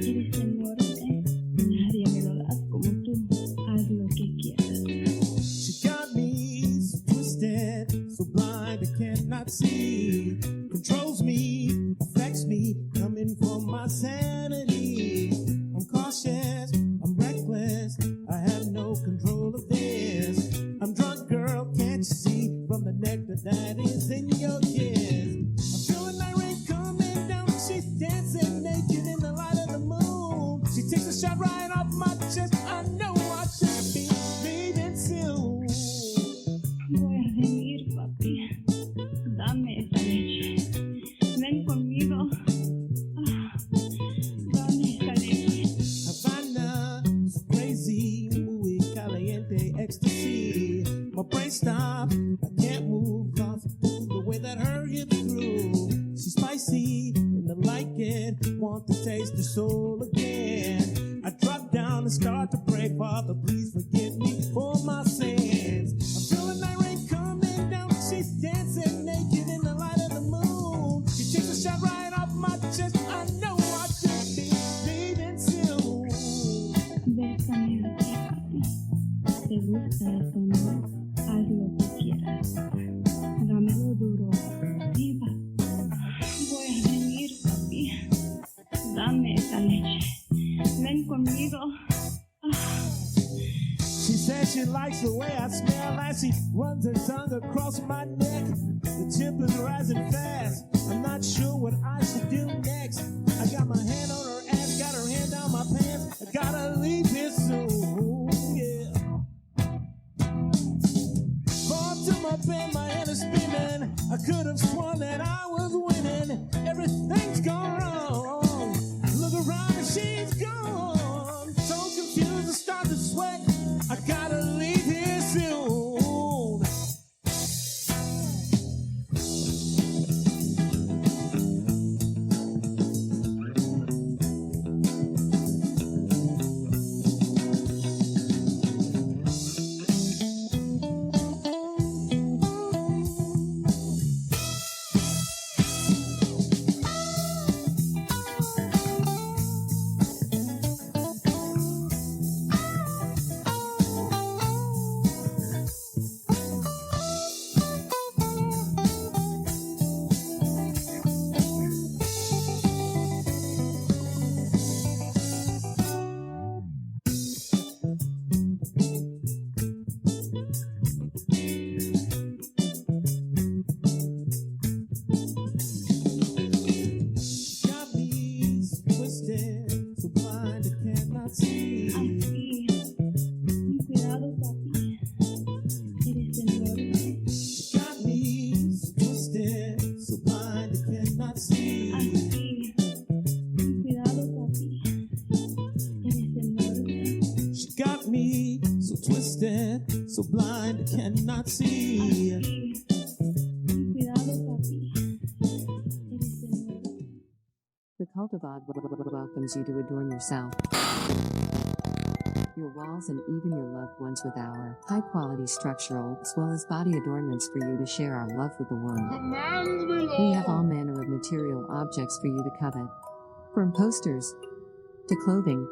Eres el norte, nadie me lo das como tú. Haz lo que quieras. She got me so twisted, so blind I cannot see. Controls me, affects me, coming for my sanity. I'm cautious, I'm reckless, I have no control of this. I'm drunk, girl, can't you see from the nectar that is in your kiss? I'm feeling like rain coming down, she's dancing naked in the light of the moon. She takes a shot right off my chest, I know I should be leaving soon. Voy a venir, papi. Dame esa leche. Ven conmigo. Ah, dame esa leche. Havana, so crazy, muy caliente, ecstasy. My brain stopped, I can't move, lost the way that her hips grew. She's spicy, and I like it, want to taste her soul again. I drop down and start to pray, Father, please forgive me for my sins. I'm feeling that rain coming down, she's dancing naked in the light of the moon. She takes a shot right off my chest, I know I should be leaving soon. Bésame a ti, papi. ¿Te gusta eso, no? Haz lo que quieras. Dámelo duro. Viva. Voy a venir, papi. Dame esa leche. Ven conmigo. Ah. She says she likes the way I smell as she runs her tongue across my neck. The temp is rising fast. I'm not sure what I should do next. I got my hand on her ass, got her hand down my pants. I gotta leave here soon, yeah. could have sworn that I was winning. Everything's gone wrong. Look around and she's gone. So confused, I start to sweat. I gotta leave here soon. Got me twisted, so blind I cannot see. Así. Ten cuidado, papi. Eres enorme. Got me twisted, so blind I cannot see. Así. Ten cuidado, papi. Eres enorme. She got me so twisted, so blind I cannot see. Así. Ten cuidado, papi. Eres enorme. The Cultivad welcomes you to adorn yourself, your walls, and even your loved ones with our high-quality structural as well as body adornments for you to share our love with the world. We have all manner of material objects for you to covet, from posters to clothing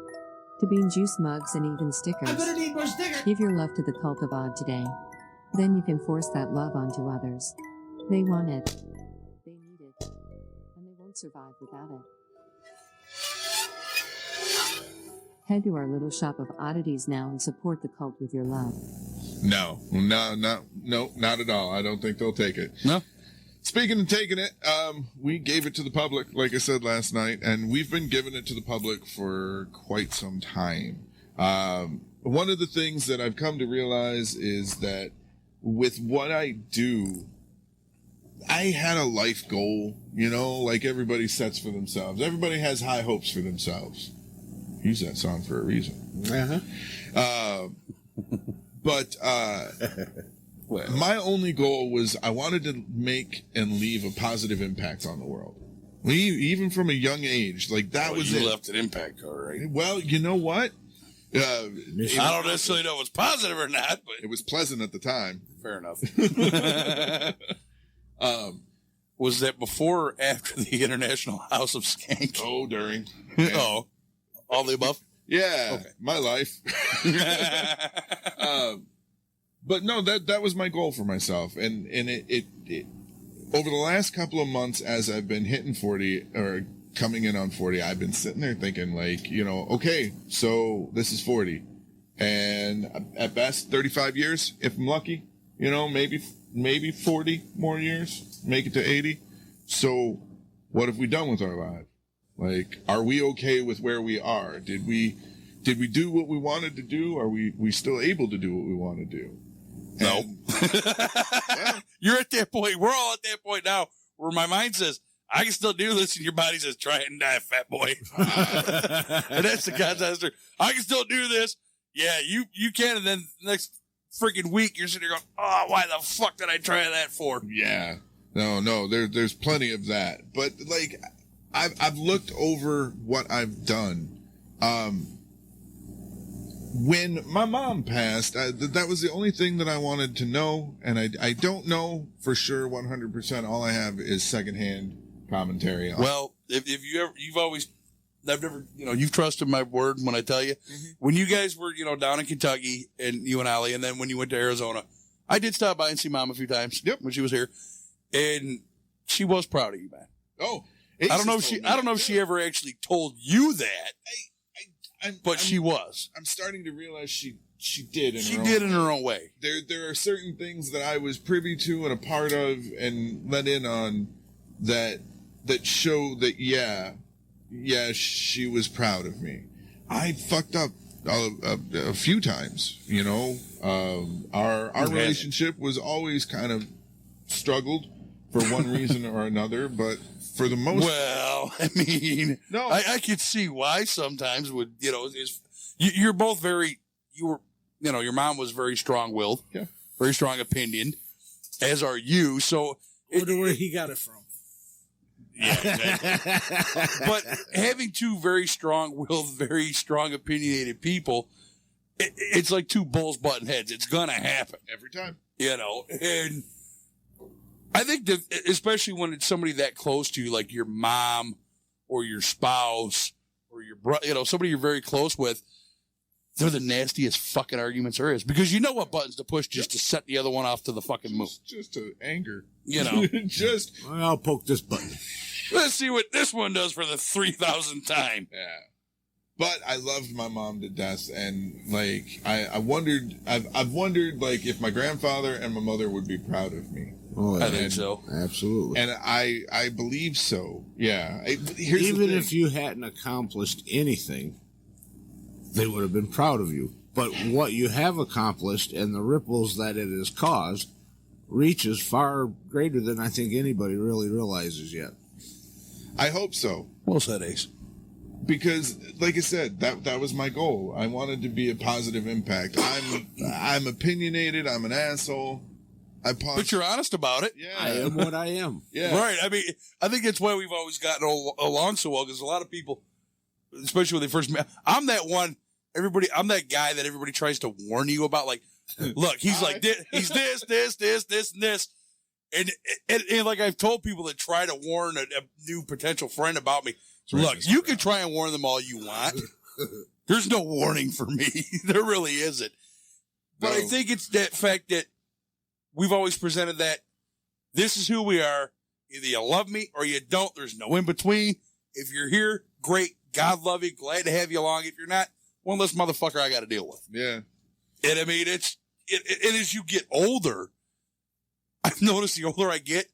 to bean juice mugs and even stickers. I'm gonna need more stickers. Give your love to the Cultivad today. Then you can force that love onto others. They want it, they need it, and they won't survive without it. Head to our little shop of oddities now and support the cult with your love. No, not at all. I don't think they'll take it. No. Speaking of taking it, we gave it to the public, like I said last night, and we've been giving it to the public for quite some time. One of the things that I've come to realize is that with what I do, I had a life goal, like everybody sets for themselves. Everybody has high hopes for themselves. Use that song for a reason. But my only goal was I wanted to make and leave a positive impact on the world. Even from a young age, like that was you it. left an impact card, right? Well, you know what? I don't necessarily know if it's positive or not, but It was pleasant at the time. fair enough. Was that before or after the International House of Skank? Oh, during. Oh, all the above? Yeah, Okay. my life. But no, that was my goal for myself, and it over the last couple of months as I've been hitting 40 or coming in on 40, I've been sitting there thinking like, okay, so this is 40, and at best 35 years if I'm lucky, maybe 40 more years, make it to 80. So what have we done with our lives? Like, are we okay with where we are? Did we do what we wanted to do? Are we still able to do what we want to do? No. And- yeah. You're at that point. We're all at that point now where my mind says, I can still do this, and your body says, try it and die, fat boy. And that's the concept. I can still do this. Yeah, you can. And then the next freaking week, you're sitting there going, oh, why the fuck did I try that for? Yeah. No, there's plenty of that. But like, I've looked over what I've done. When my mom passed, that was the only thing that I wanted to know, and I don't know for sure 100%. All I have is secondhand commentary on. Well, if I've never, you've trusted my word when I tell you, when you guys were, down in Kentucky and you and Allie, and then when you went to Arizona, I did stop by and see Mom a few times. Yep. When she was here, and she was proud of you, man. Oh, I don't know if she ever actually told you that, but she was. I'm starting to realize she did. She did in her own way. There are certain things that I was privy to and a part of and let in on that show that yeah, she was proud of me. I fucked up a few times, Our relationship was always kind of struggled for one reason or another, but for the most Well, I mean, No. I could see why sometimes would, you're both your mom was very strong-willed, Yeah. very strong opinion, as are you. So, Wonder where he got it from. yeah, exactly. But having two very strong-willed, very strong opinionated people, it's like two bulls butting heads. It's gonna happen. every time. And I think that especially when it's somebody that close to you, like your mom or your spouse or your brother, somebody you're very close with, they're the nastiest fucking arguments there is, because you know what buttons to push just to set the other one off to the fucking moon. Just to anger. Just, I'll poke this button. let's see what this one does for the 3,000th time. Yeah. But I loved my mom to death, and like I've wondered like if my grandfather and my mother would be proud of me. Oh, I think so. Absolutely. And I believe so. Yeah. Here's Even the thing. if you hadn't accomplished anything, they would have been proud of you. But what you have accomplished and the ripples that it has caused reaches far greater than I think anybody really realizes yet. I hope so. Well said, Ace. Because, like I said, that was my goal. I wanted to be a positive impact. I'm opinionated. I'm an asshole. But you're honest about it. Yeah. I am what I am. Yeah. Right. I mean, I think that's why we've always gotten along so well, because a lot of people, especially when they first met, I'm that guy that everybody tries to warn you about. Like, look, he's like this, he's this, and this. And like I've told people that try to warn a new potential friend about me, look, you can try and warn them all you want. There's no warning for me. There really isn't. But I think it's that fact that we've always presented that this is who we are. Either you love me or you don't. There's no in between. If you're here, great. God love you. Glad to have you along. If you're not, one less motherfucker I got to deal with. Yeah. And I mean, and as you get older, I've noticed the older I get,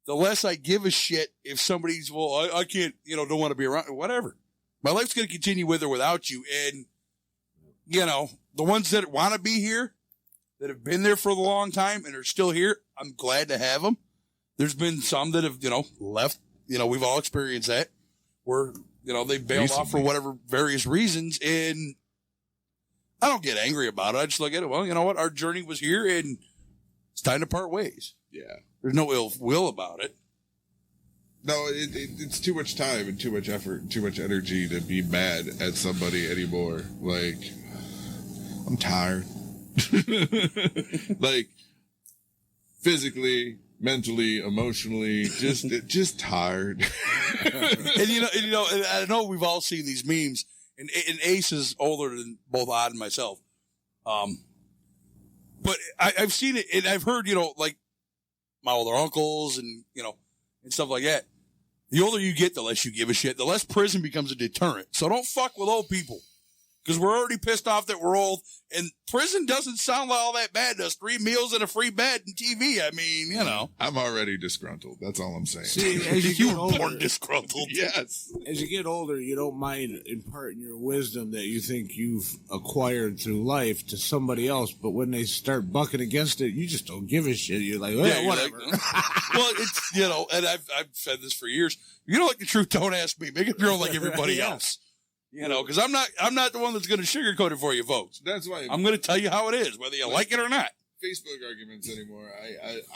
the less I give a shit if somebody's, I can't, don't want to be around, whatever. My life's going to continue with or without you. And, the ones that want to be here, that have been there for a long time and are still here, I'm glad to have them. There's been some that have, left. We've all experienced that, where, they bailed off for whatever various reasons. And I don't get angry about it. I just look at it, well, you know what? Our journey was here and it's time to part ways. Yeah. There's no ill will about it. No, it's too much time and too much effort and too much energy to be mad at somebody anymore. Like, I'm tired. Like, physically, mentally, emotionally, just tired. And I know we've all seen these memes, and Ace is older than both Odd and myself. But I've seen it, and I've heard, like my older uncles and, and stuff like that. The older you get, the less you give a shit, the less prison becomes a deterrent. So don't fuck with old people, because we're already pissed off that we're old, and prison doesn't sound like all that bad to us. 3 meals and a free bed and TV. I mean, I'm already disgruntled. That's all I'm saying. See, as you get were older, born disgruntled. Yes. as you get older, you don't mind imparting your wisdom that you think you've acquired through life to somebody else. But when they start bucking against it, you just don't give a shit. You're like, Yeah, you're whatever. like, well, it's, and I've said this for years. If you don't like the truth, don't ask me. Make up your own like everybody Yeah. else. Because I'm not the one that's going to sugarcoat it for you, folks. That's why I'm going to tell you how it is, whether you like it or not. Facebook arguments anymore.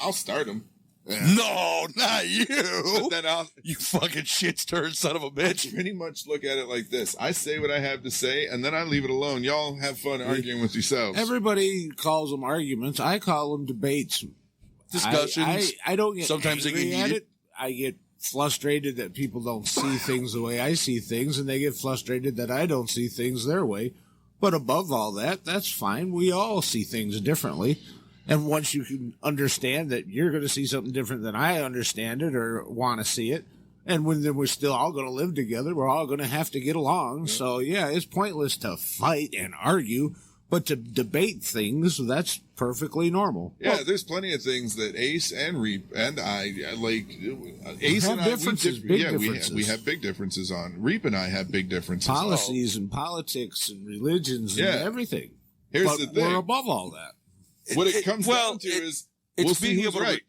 I'll start them. No, not you. But then You fucking shit stirring son of a bitch. pretty much look at it like this. I say what I have to say, and then I leave it alone. Y'all have fun arguing with yourselves. Everybody calls them arguments. I call them debates. Discussions. I don't get Sometimes they angry get at heated. it. I get frustrated that people don't see things the way I see things, and they get frustrated that I don't see things their way. But above all that, that's fine. We all see things differently. And once you can understand that you're going to see something different than I understand it or want to see it, and then we're still all going to live together, we're all going to have to get along. So, yeah, it's pointless to fight and argue, but to debate things, that's perfectly normal. Yeah, there's plenty of things that Ace and Reap and I like. Ace have and I, differences, big differences. We have big differences on. Reap and I have big differences. Policies and politics and religions and everything. Here's but the thing. we're above all that. What it comes down to is it's we'll see being who's able to- right.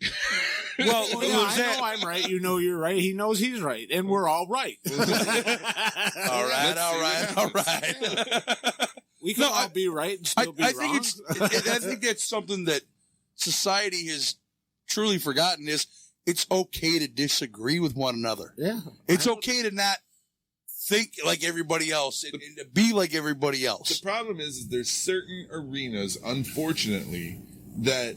Well, Well, yeah, I know I'm right. You know you're right. He knows he's right, and we're all right. all right. We can all be right and still be I wrong. I think that's something that society has truly forgotten is it's okay to disagree with one another. Yeah. It's okay to not think like everybody else and to be like everybody else. The problem is there's certain arenas, unfortunately, that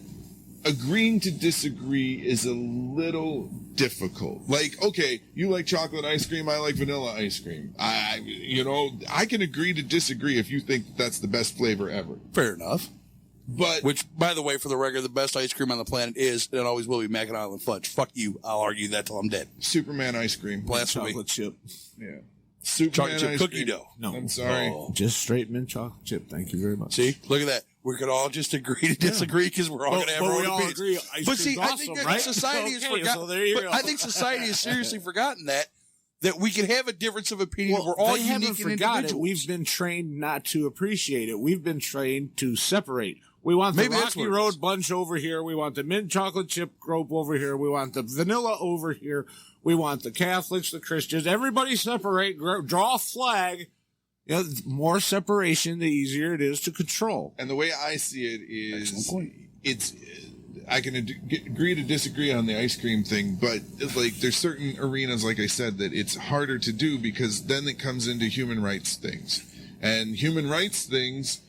agreeing to disagree is a little difficult. Like, okay, you like chocolate ice cream, I like vanilla ice cream. I can agree to disagree if you think that's the best flavor ever. Fair enough. But which, by the way, for the record, the best ice cream on the planet is and always will be Mackinac Island Fudge. Fuck you. I'll argue that till I'm dead. Superman ice cream. Blasphemy. Chocolate chip. Yeah. Superman Chocolate chip ice cookie cream. dough. No. I'm sorry. Oh. Just straight mint chocolate chip. Thank you very much. See, look at that. We could all just agree to disagree because we're all going to have our own opinions. Agree. But see, I think that right? society has Okay, forgotten. so there you but go. I think society has seriously forgotten that we can have a difference of opinion. We're all they unique haven't and forgot it. individuals. We've been trained not to appreciate it. We've been trained to separate. We want the Maybe that's Rocky what it Road is. bunch over here. We want the mint chocolate chip group over here. We want the vanilla over here. We want the Catholics, the Christians. Everybody separate. Draw a flag. You know, the more separation, the easier it is to control. And the way I see it is, it's I can agree to disagree on the ice cream thing, but like there's certain arenas, like I said, that it's harder to do because then it comes into human rights things, and human rights things.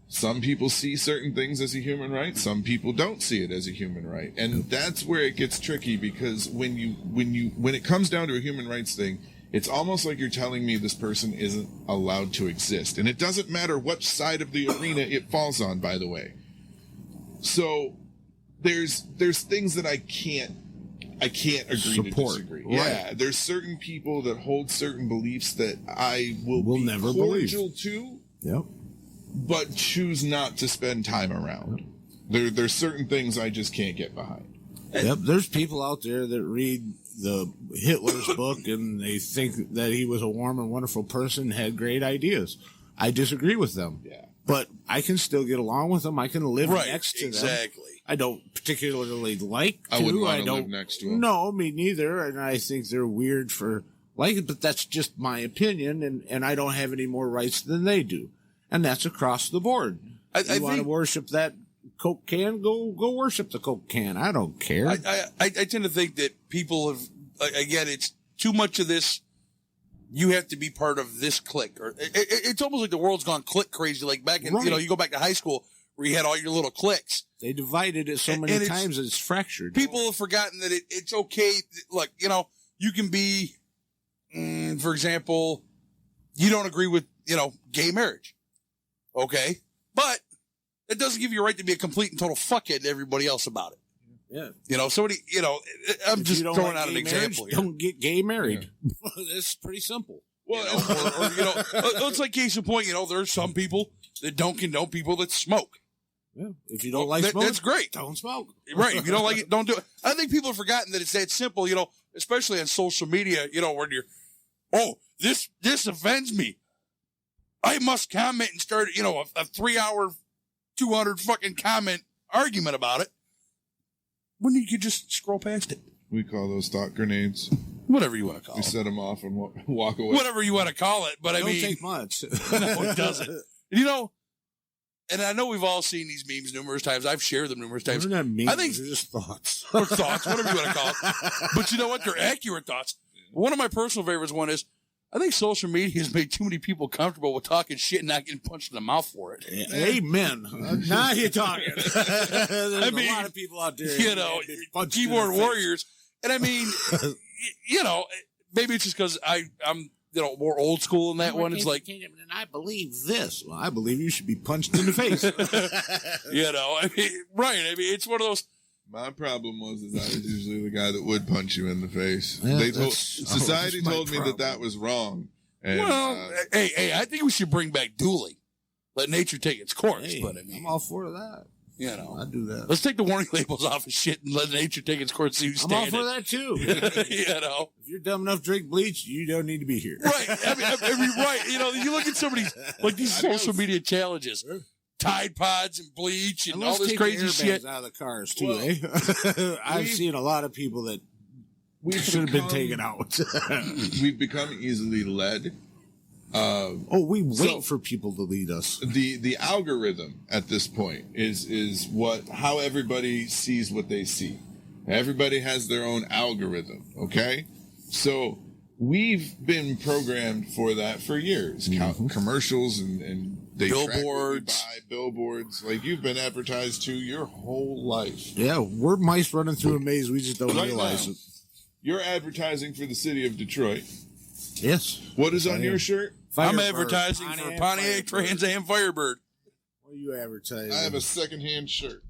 Some people see certain things as a human right. Some people don't see it as a human right. And that's where it gets tricky because when it comes down to a human rights thing, it's almost like you're telling me this person isn't allowed to exist. And it doesn't matter what side of the arena it falls on, by the way. So there's things that I can't agree Support. to disagree. Right. Yeah. There's certain people that hold certain beliefs that I will be never cordial to. Yep. But choose not to spend time around. There's certain things I just can't get behind. Yep, there's people out there that read the Hitler's book and they think that he was a warm and wonderful person, had great ideas. I disagree with them. Yeah. But I can still get along with them. I can live next to them. Exactly. I don't particularly like to. I wouldn't want to don't live next to 'em. No, me neither. And I think they're weird for like it, but that's just my opinion, and I don't have any more rights than they do. And that's across the board. I you want to think- worship that Coke can? Go worship the Coke can. I don't care. I tend to think that people have, again, it's too much of this. You have to be part of this clique, or it's almost like the world's gone clique crazy. Like back in, Right. you go back to high school where you had all your little cliques. They divided it so many and times it's fractured. People have forgotten that it's okay. Look, you can be, for example, you don't agree with, gay marriage. Okay. But it doesn't give you a right to be a complete and total fuckhead to everybody else about it. Yeah. Somebody, I'm If just you don't throwing like out an gay example marriage, here. don't get gay married. It's pretty simple. Well, It's like case in point, there's some people that don't condone people that smoke. Yeah. If you don't like smoke, that's great. Don't smoke. Right. If you don't like it, don't do it. I think people have forgotten that it's that simple, especially on social media, when you're, this offends me. I must comment and start, a 3-hour, 200 fucking comment argument about it. When you could just scroll past it. we call those thought grenades. Whatever you want to call We it. set them off and walk away. Whatever you want to call it. But I Don't mean, take much. no, it doesn't. And I know we've all seen these memes numerous times. I've shared them numerous times. They're not memes, I think they're just thoughts. or thoughts, whatever you want to call it. But you know what? They're accurate thoughts. One of my personal favorites one is, I think social media has made too many people comfortable with talking shit and not getting punched in the mouth for it. Amen. Now you're talking. There's I mean, a lot of people out there. that get punched in keyboard the face. warriors. And I mean, maybe it's just because I'm more old school in that one. It's like, And I believe this. Well, I believe you should be punched in the face. right. I mean, it's one of those. My problem was I was usually the guy that would punch you in the face. Yeah, Society that's my told me problem. that was wrong. And, Hey, I think we should bring back dueling. Let nature take its course. Hey, But I mean, I'm all for that. I do that. let's take the warning labels off of shit and let nature take its course. See who's I'm all standing. for that too. If you're dumb enough to drink bleach, you don't need to be here. Right. I mean, right. You look at some of these, like these social media challenges. Tide Pods and bleach and And all let's this take crazy the airbags shit. out of the cars too, Well, I've seen a lot of people that should have been taken out. We've become easily led. We wait for people to lead us. The algorithm at this point is how everybody sees what they see. Everybody has their own algorithm, okay? So we've been programmed for that for years. Commercials and they track what we Billboards. buy, billboards. Like you've been advertised to your whole life. Yeah, we're mice running through a maze. We just don't Right realize now, it. You're advertising for the city of Detroit. Yes. What is I on am. your shirt? I'm Firebird, advertising for Pontiac Firebird. Trans Am Firebird. What are you advertising? I have a secondhand shirt.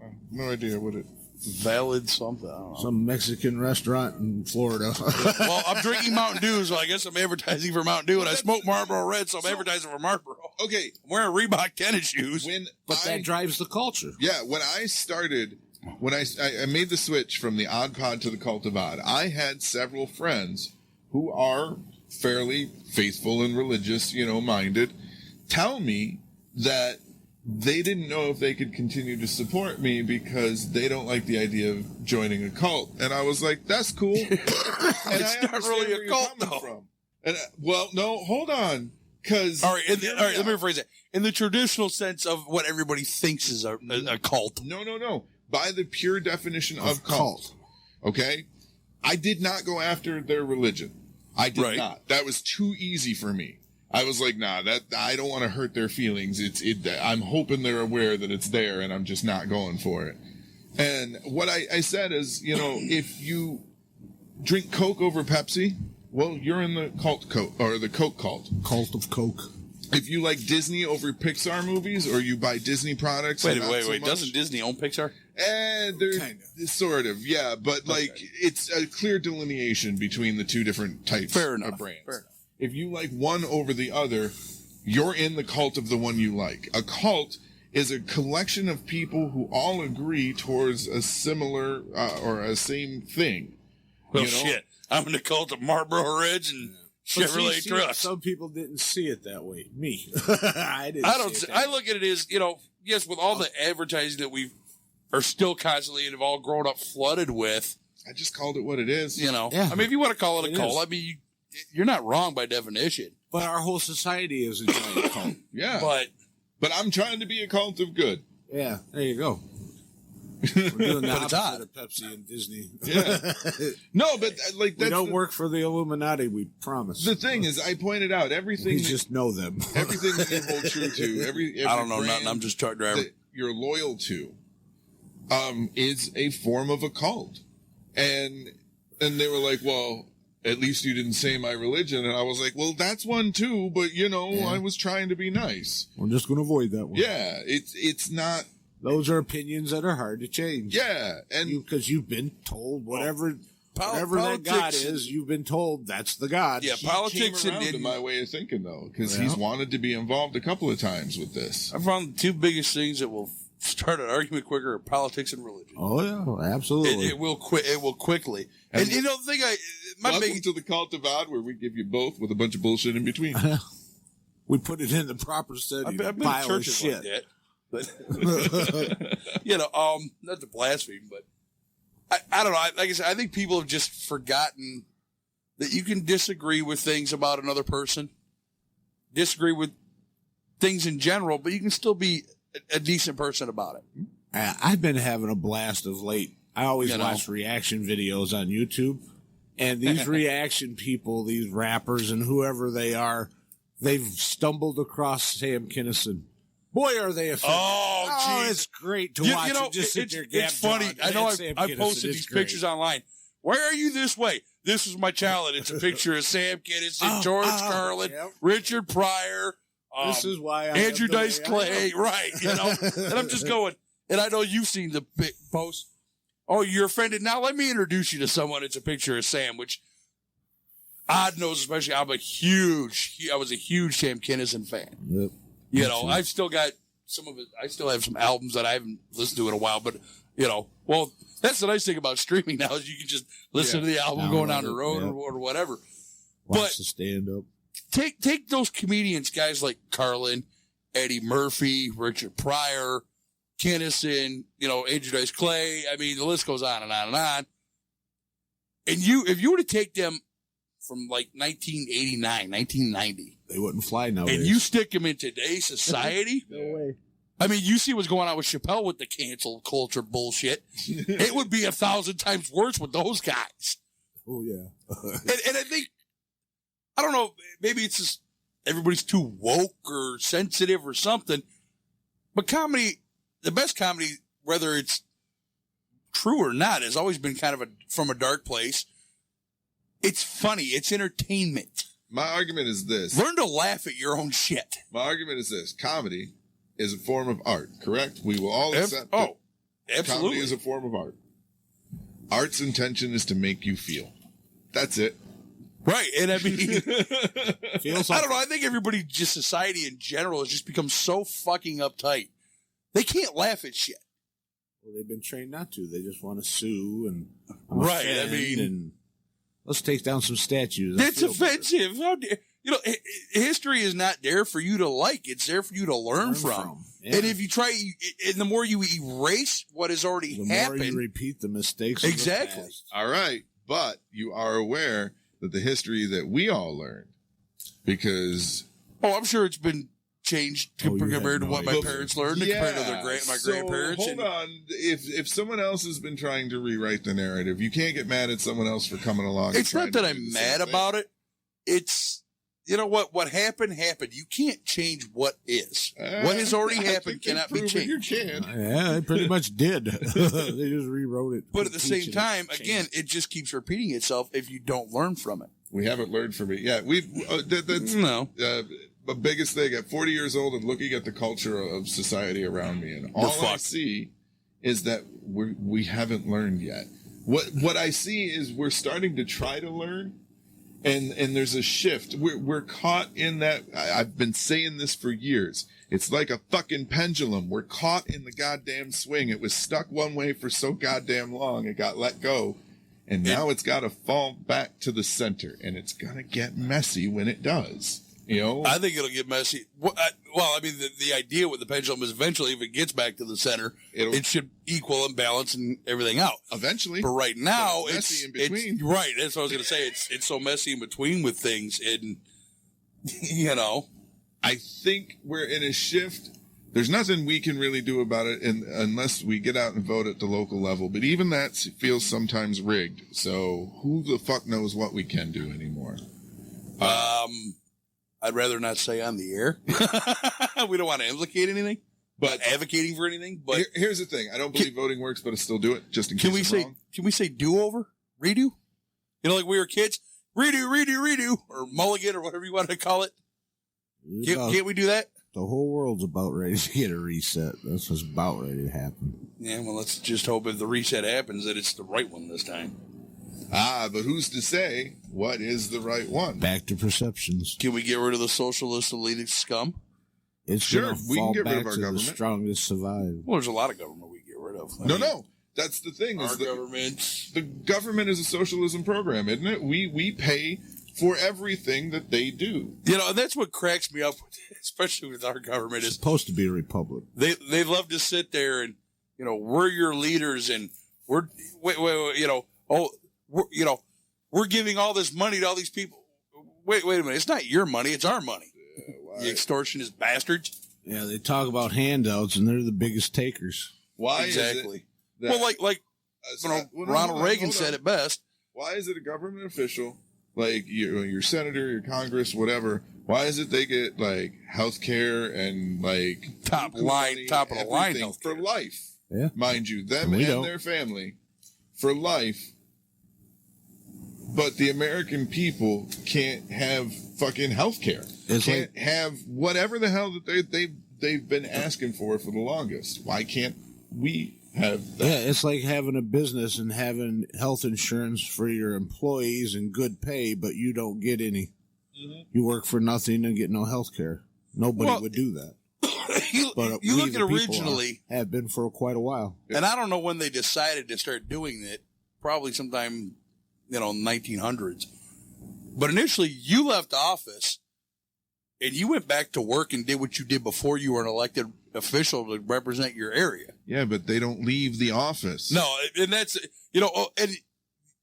I have no idea what it. Valid something. I don't know. Some Mexican restaurant in Florida. Well, I'm drinking Mountain Dew, so I guess I'm advertising for Mountain Dew, and I smoke Marlboro Red, so I'm advertising for Marlboro. Okay, I'm wearing Reebok tennis shoes. But that drives the culture. Yeah, when I started, when I made the switch from the Odd Pod to the Cult of Odd, I had several friends who are fairly faithful and religious, minded, tell me that they didn't know if they could continue to support me because they don't like the idea of joining a cult. And I was like, that's cool. And It's not really a cult, though. from. And well, no, hold on. Cause All right, let me rephrase it. In the traditional sense of what everybody thinks is a cult. No. By the pure definition of cult. Okay? I did not go after their religion. I did not. That was too easy for me. I was like, nah, I don't want to hurt their feelings. I'm hoping they're aware that it's there and I'm just not going for it. And what I said is, if you drink Coke over Pepsi, well, you're in the cult or the Coke cult. Cult of Coke. If you like Disney over Pixar movies or you buy Disney products. Wait. much, Doesn't Disney own Pixar? They're sort of, yeah, but it's a clear delineation between the two different types of brands. Fair enough. If you like one over the other, you're in the cult of the one you like. A cult is a collection of people who all agree towards a similar or a same thing. Well, shit. I'm in the cult of Marlboro Reds and Chevrolet trucks. Some people didn't see it that way. Me. I look at it as, yes, with all the advertising that we are still constantly and have all grown up flooded with. I just called it what it is. Yeah. I mean, if you want to call it a cult, is. I mean, you're not wrong by definition. But our whole society is a giant cult. Yeah. But I'm trying to be a cult of good. Yeah, there you go. We're doing the But it's opposite of Pepsi and Disney. Yeah. No, but we don't work for the Illuminati, we promise. The thing is, I pointed out everything. We just know them. Everything that you hold true to. Every I don't know brand nothing. I'm just a truck driver. that you're loyal to, is a form of a cult. And they were like, well, at least you didn't say my religion. And I was like, well, that's one too, but I was trying to be nice. We're just going to avoid that one. Yeah, it's not. Those are opinions that are hard to change. Yeah, and because you've been told whatever that God is, you've been told that's the God. Yeah, politics came around to my way of thinking though, because he's wanted to be involved a couple of times with this. I found the two biggest things that will start an argument quicker are politics and religion. Oh yeah, absolutely. It will quickly. And the thing welcome to the cult of odd, where we give you both with a bunch of bullshit in between. We put it in the proper setting. I've been in churches like that. But not to blaspheme, but I don't know. Like I said, I think people have just forgotten that you can disagree with things about another person, disagree with things in general, but you can still be a decent person about it. I've been having a blast of late. I always watch reaction videos on YouTube, and these reaction people, these rappers and whoever they are, they've stumbled across Sam Kinison. Boy, are they offended. Oh, it's great to watch. Just sit there, it's funny. I know I posted these pictures online. Why are you this way? This is my challenge. It's a picture of Sam Kinison, George Carlin, Richard Pryor. This is why Andrew Dice Clay. Right. And I'm just going, and I know you've seen the big post. Oh, you're offended. Now let me introduce you to someone. It's a picture of Sam, which Odd knows, especially I was a huge Sam Kinison fan. Yep. I've still got some of it. I still have some albums that I haven't listened to in a while, but well, that's the nice thing about streaming now is you can just listen to the album going down the road or whatever. Watch the stand up. Take those comedians, guys like Carlin Eddie Murphy, Richard Pryor, Kinnison, Andrew Dice Clay. I mean, the list goes on and on and on. And if you were to take them from like 1989, 1990, they wouldn't fly nowadays. And you stick them in today's society. No way. I mean, you see what's going on with Chappelle with the cancel culture bullshit. It would be 1,000 times worse with those guys. Oh, yeah. and I think, I don't know, maybe it's just everybody's too woke or sensitive or something. But comedy, the best comedy, whether it's true or not, has always been kind of from a dark place. It's funny. It's entertainment. My argument is this. Learn to laugh at your own shit. My argument is this. Comedy is a form of art, correct? We will all accept that. Absolutely. Comedy is a form of art. Art's intention is to make you feel. That's it. Right. And I mean, I don't know. I think everybody, just society in general, has just become so fucking uptight. They can't laugh at shit. Well, they've been trained not to. They just want to sue and right. I mean, and let's take down some statues. That's offensive. History is not there for you to like. It's there for you to learn from. Yeah. And if you try, and the more you erase what has already happened, the more you repeat the mistakes. Exactly. Of the past. All right. But you are aware that the history that we all learned, because I'm sure it's been changed compared to what my parents learned, compared to my grandparents. Hold on, if someone else has been trying to rewrite the narrative, you can't get mad at someone else for coming along. It's not that I'm mad about it. It's what happened. You can't change what is. What has already happened cannot be changed. You can. Yeah, they pretty much did. They just rewrote it. But at the same time, again, it just keeps repeating itself if you don't learn from it. We haven't learned from it. Yeah, we've. That's no. The biggest thing at 40 years old and looking at the culture of society around me, and all I see is that we haven't learned yet. What I see is we're starting to try to learn. And there's a shift. We're caught in that. I've been saying this for years. It's like a fucking pendulum. We're caught in the goddamn swing. It was stuck one way for so goddamn long. It got let go. And now it's got to fall back to the center. And it's going to get messy when it does. I think it'll get messy. Well, I mean, the idea with the pendulum is eventually, if it gets back to the center, it should equal and balance and everything out. Eventually. But right now, it's messy in between. Right. That's what I was going to say. It's so messy in between with things. And, I think we're in a shift. There's nothing we can really do about it unless we get out and vote at the local level. But even that feels sometimes rigged. So who the fuck knows what we can do anymore? I'd rather not say on the air. We don't want to implicate anything, but advocating for anything. But here's the thing: I don't believe voting works, but I still do it just in case. Can we say do over, redo? Like we were kids, redo, or mulligan, or whatever you want to call it. Can't we do that? The whole world's about ready to get a reset. That's what's about ready to happen. Yeah, well, let's just hope if the reset happens that it's the right one this time. But who's to say what is the right one? Back to perceptions. Can we get rid of the socialist elitist scum? It's sure, we can get rid of our government. The strongest survive. Well, there's a lot of government we can get rid of. No. That's the thing. The government is a socialism program, isn't it? We pay for everything that they do. And that's what cracks me up, especially with our government. It's supposed to be a republic. They love to sit there and, we're your leaders and we're we're giving all this money to all these people. Wait a minute. It's not your money. It's our money. You extortionist bastards. Yeah, they talk about handouts, and they're the biggest takers. Why exactly? Well, Ronald Reagan said it best. Why is it a government official, like your senator, your Congress, whatever? Why is it they get like health care and like top of the line health for life? Yeah, mind you, them and their family for life. But the American people can't have fucking health care. Can't have whatever the hell that they've been asking for the longest. Why can't we have that? Yeah, it's like having a business and having health insurance for your employees and good pay, but you don't get any. Mm-hmm. You work for nothing and get no health care. Nobody would do that. But you look at originally have been for quite a while. And I don't know when they decided to start doing it. Probably sometime 1900s. But initially, you left office and you went back to work and did what you did before you were an elected official to represent your area. Yeah, but they don't leave the office. No, and that's, and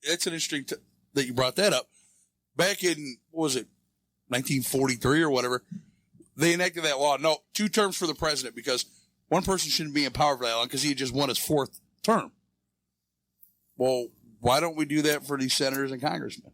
that's an interesting that you brought that up. Back in, what was it, 1943 or whatever, they enacted that law. No, 2 terms for the president because one person shouldn't be in power for that long because he had just won his 4th term. Well, why don't we do that for these senators and congressmen?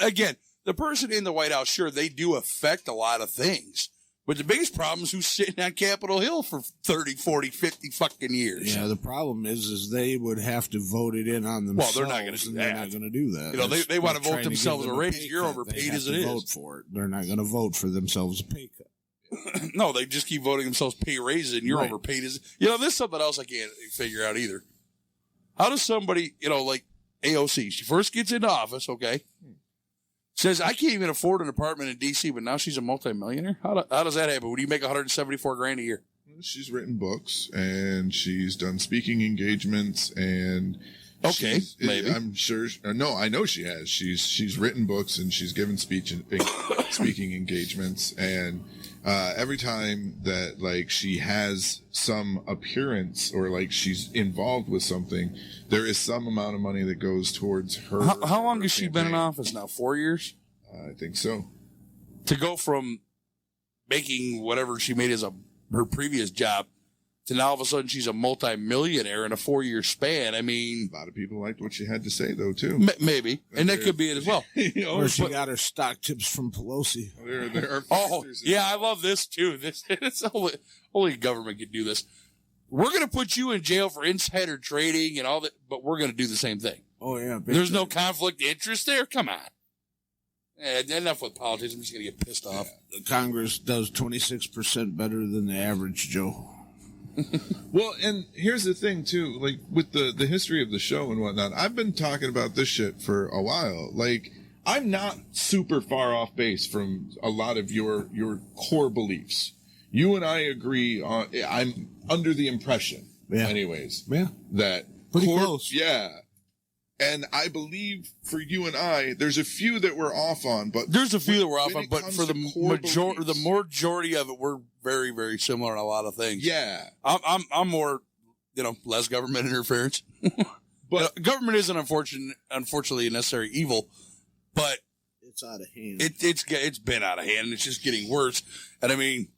Again, the person in the White House, sure, they do affect a lot of things. But the biggest problem is who's sitting on Capitol Hill for 30, 40, 50 fucking years. Yeah, the problem is they would have to vote it in on themselves. Well, they're not going to do that. They're not going to do that. You know, they want to vote themselves a raise. You're overpaid as it is. Vote for it. They're not going to vote for themselves a pay cut. No, they just keep voting themselves pay raises, and you're overpaid as. You know, there's something else I can't figure out either. How does somebody, like AOC, she first gets into office, okay? Says, I can't even afford an apartment in D.C., but now she's a multimillionaire? How does that happen? Would you make $174,000 a year? She's written books, and she's done speaking engagements, and maybe. I'm sure. No, I know she has. She's written books, and she's given speaking engagements, and every time that like she has some appearance or like she's involved with something, there is some amount of money that goes towards her. How long has she been in office now? 4 years? I think so. To go from making whatever she made as her previous job to now all of a sudden she's a multimillionaire in a 4-year span. I mean, a lot of people liked what she had to say, though, too. Maybe, and that could be it as well. Or she got her stock tips from Pelosi. There are yeah, I love this too. It's only government can do this. We're going to put you in jail for insider trading and all that, but we're going to do the same thing. Oh yeah, there's no conflict of interest there. Come on. Enough with politics. I'm just going to get pissed off. The Congress does 26% better than the average Joe. Well, and here's the thing too, like with the history of the show and whatnot, I've been talking about this shit for a while. Like, I'm not super far off base from a lot of your core beliefs. You and I agree on, I'm under the impression, anyways, that pretty close. Yeah. And I believe for you and I, there's a few that we're off on, but there's a few that we're off on, but for the majority of it, we're very, very similar in a lot of things. Yeah. I'm more, less government interference. But government isn't unfortunately a necessary evil, but it's out of hand. It's been out of hand, and it's just getting worse. And I mean,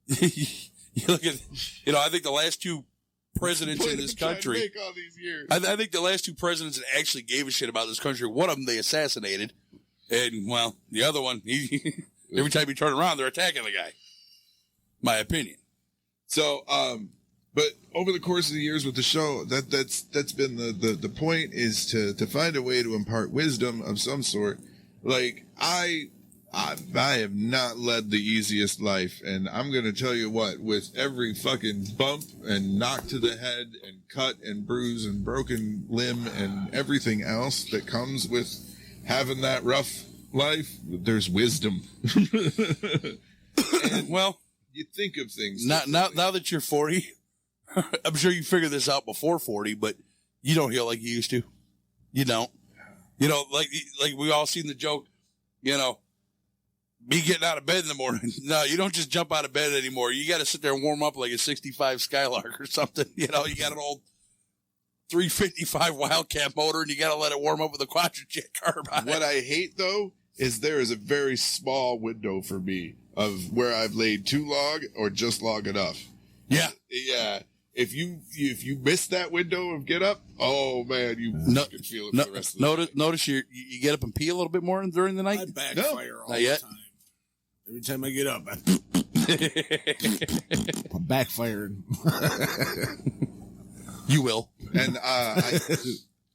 you look at, I think the last 2 presidents in this country. All these years. I think the last 2 presidents that actually gave a shit about this country, one of them they assassinated, and the other one, every time you turn around, they're attacking the guy. My opinion. So, but over the course of the years with the show, that's been the point is to find a way to impart wisdom of some sort. Like I have not led the easiest life, and I'm going to tell you what, with every fucking bump and knock to the head and cut and bruise and broken limb and everything else that comes with having that rough life, there's wisdom. And, well, you think of things. Now that you're 40, I'm sure you figured this out before 40, but you don't heal like you used to. You don't. Like we all seen the joke, me getting out of bed in the morning. No, you don't just jump out of bed anymore. You got to sit there and warm up like a 65 Skylark or something. You got an old 355 Wildcat motor, and you got to let it warm up with a quadrojet carb on it. What I hate, though, is there is a very small window for me of where I've laid too long or just long enough. Yeah. Yeah. If you miss that window of get up, oh man, you can feel it for the rest of the day. Notice you get up and pee a little bit more during the night? I backfire all not the yet. time. Every time I get up, I'm backfiring. You will. And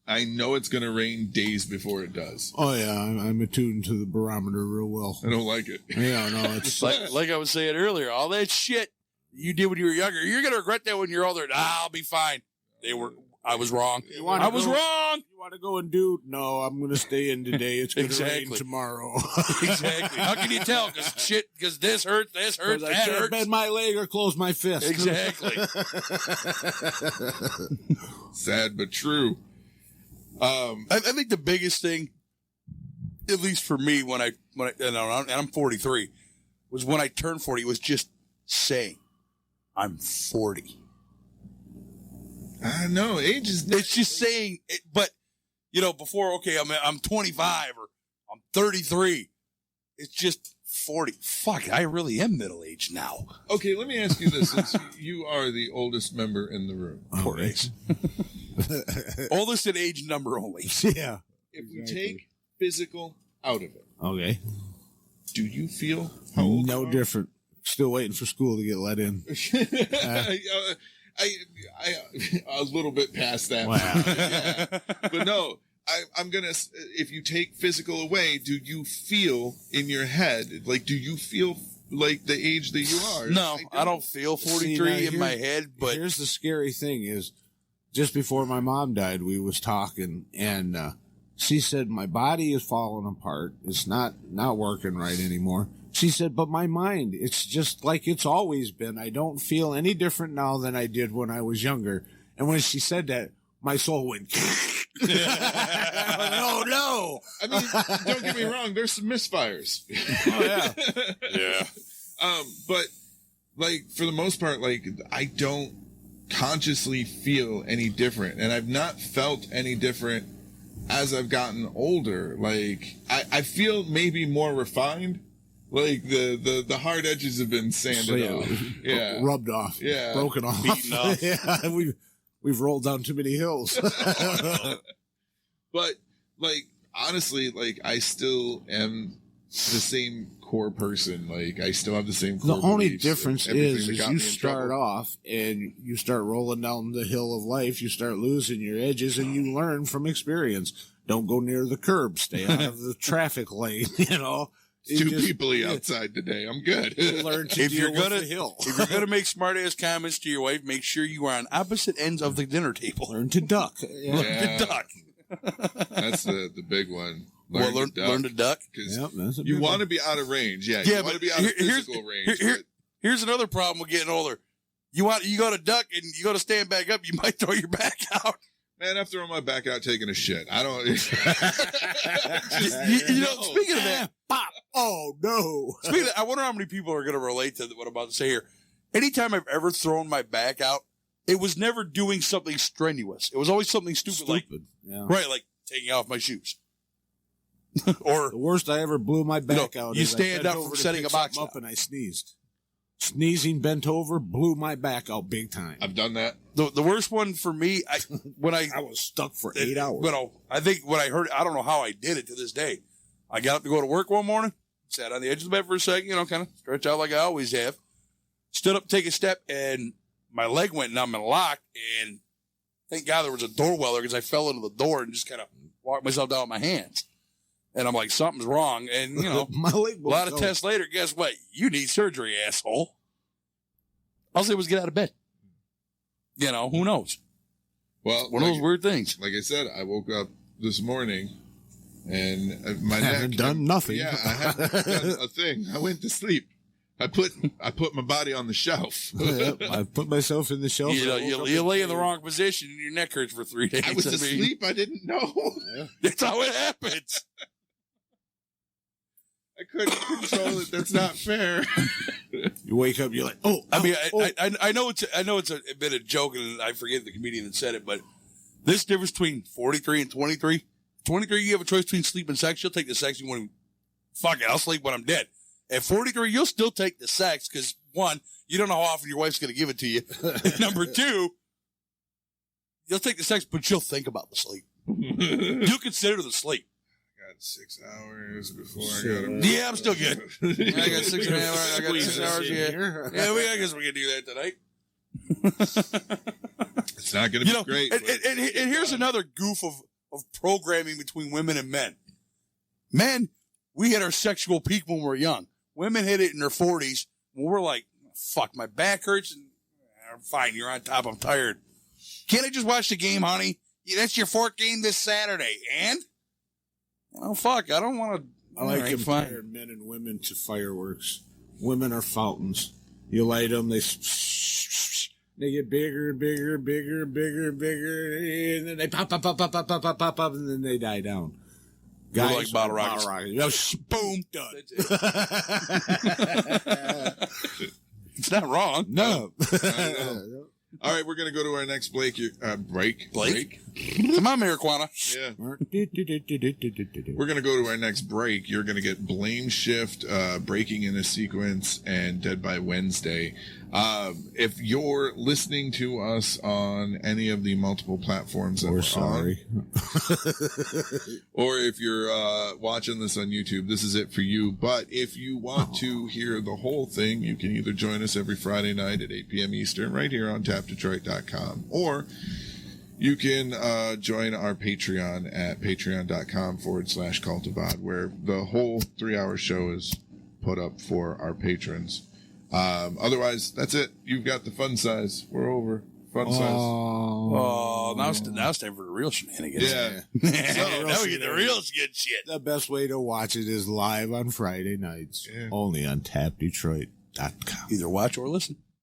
I know it's going to rain days before it does. Oh yeah, I'm attuned to the barometer real well. I don't like it. Yeah, no, it's like I was saying earlier, all that shit you did when you were younger, you're going to regret that when you're older. I'll be fine. I was wrong. I was wrong. You want to go and do? No, I'm going to stay in today. It's going to rain tomorrow. Exactly. How can you tell? Because this hurts, that I can't hurts. bend my leg or close my fist. Exactly. Sad but true. I think the biggest thing, at least for me, when I'm 43, was when I turned 40. It was just saying, I'm 40. I know age is. It's just saying it, but before, okay, I'm 25 or I'm 33. It's just 40. Fuck, I really am middle aged now. Okay, let me ask you this: since you are the oldest member in the room, Poor age. Oldest in age number only. Yeah. if we take physical out of it, Okay. do you feel how old No you are? different. Still waiting for school to get let in. I a little bit past that. Wow. Yeah. But no, I'm gonna. If you take physical away, do you feel in your head do you feel like the age that you are? No, I don't feel 43 in my head. But here's the scary thing: is just before my mom died, we was talking, and she said my body is falling apart. It's not working right anymore. She said, but my mind, it's just like it's always been. I don't feel any different now than I did when I was younger. And when she said that, my soul went, oh, no. I mean, don't get me wrong. There's some misfires. Oh, yeah. yeah. But for the most part, I don't consciously feel any different. And I've not felt any different as I've gotten older. I feel maybe more refined. The hard edges have been sanded off. Yeah. Rubbed off. Yeah. Broken off. Beaten off. Yeah. We've rolled down too many hills. But honestly, I still am the same core person. I still have the same core The only beliefs. difference Everything is that got you me in start trouble. off and you start rolling down the hill of life. You start losing your edges and you learn from experience. Don't go near the curb. Stay out of the traffic lane. Two people outside today. I'm good. You learn to deal with the hill. If you're gonna make smart ass comments to your wife, make sure you are on opposite ends of the dinner table. Learn to duck. Learn to duck. That's the big one. Learn to duck. Because Yep, that's a you big want one. to be out of range. Yeah, Yeah, you want to but be out of here's- physical range. Here's another problem with getting older. You go to duck and you go to stand back up, you might throw your back out. Man, I'm throwing my back out taking a shit. I don't. Speaking of that, Pop. Oh, no. speaking of, I wonder how many people are going to relate to what I'm about to say here. Anytime I've ever thrown my back out, it was never doing something strenuous. It was always something stupid. Like taking off my shoes. Or The worst I ever blew my back out. you is I stand bent up over from to setting pick a box something up up. and I sneezed. Sneezing, bent over, blew my back out big time. I've done that. the worst one for me, I was stuck for 8 hours. I think when I heard it, I don't know how I did it to this day. I got up to go to work one morning, sat on the edge of the bed for a second, kind of stretch out like I always have. Stood up, take a step, and my leg went numb and locked. And thank God there was a door weller because I fell into the door and just kind of walked myself down with my hands. And I'm like, something's wrong. And, my leg a lot of tests later, guess what? You need surgery, asshole. All I said was get out of bed. Who knows? Well, One of those weird things. Like I said, I woke up this morning and my Haven't neck done nothing. Yeah, I haven't done a thing. I went to sleep. I put my body on the shelf. Yep, I put myself in the shelf. You lay in the wrong position and your neck hurts for 3 days. I was asleep. I didn't know. That's how it happens. I couldn't control it. That's not fair. You wake up, you're like, I know it's a bit of joke, and I forget the comedian that said it, but this difference between 43 and 23. 23, you have a choice between sleep and sex. You'll take the sex. You want to, fuck it, I'll sleep when I'm dead. At 43, you'll still take the sex because, one, you don't know how often your wife's going to give it to you. Number two, you'll take the sex, but you'll think about the sleep. You'll consider the sleep. I got 6 hours before I got to. Yeah, I'm still good. I got 6 hours. I got 6 hours. Yeah, I guess we can do that tonight. It's not going to be great. And here's another goof of programming between women and men. Men, we hit our sexual peak when we're young. Women hit it in their 40s when we're like, fuck, my back hurts. And fine, you're on top. I'm tired. Can't I just watch the game, honey? Yeah, that's your fourth game this Saturday. And? Oh, fuck, I don't want to. I like compare men and women to fireworks. Women are fountains. You light them, they get bigger and bigger and bigger and bigger and bigger, and then they pop, and then they die down. Guys, like bottle Bottle rockets. Rockets. Boom, done. It's not wrong. No. All right, we're going to go to our next break. Break? Come on, marijuana. Yeah. We're going to go to our next break. You're going to get Blame Shift, Breaking in a Sequence, and Dead by Wednesday. If you're listening to us on any of the multiple platforms that we're sorry. on, or if you're watching this on YouTube, this is it for you. But if you want to hear the whole thing, you can either join us every Friday night at 8 p.m. Eastern right here on tapdetroit.com, or you can join our Patreon at patreon.com/cultivod, where the whole 3-hour show is put up for our patrons. Otherwise, that's it. You've got the fun size. We're over. Fun size. Oh, now it's time for the real shenanigans. Yeah. Now we get the real good shit. The best way to watch it is live on Friday nights. Only on tapdetroit.com. Either watch or listen.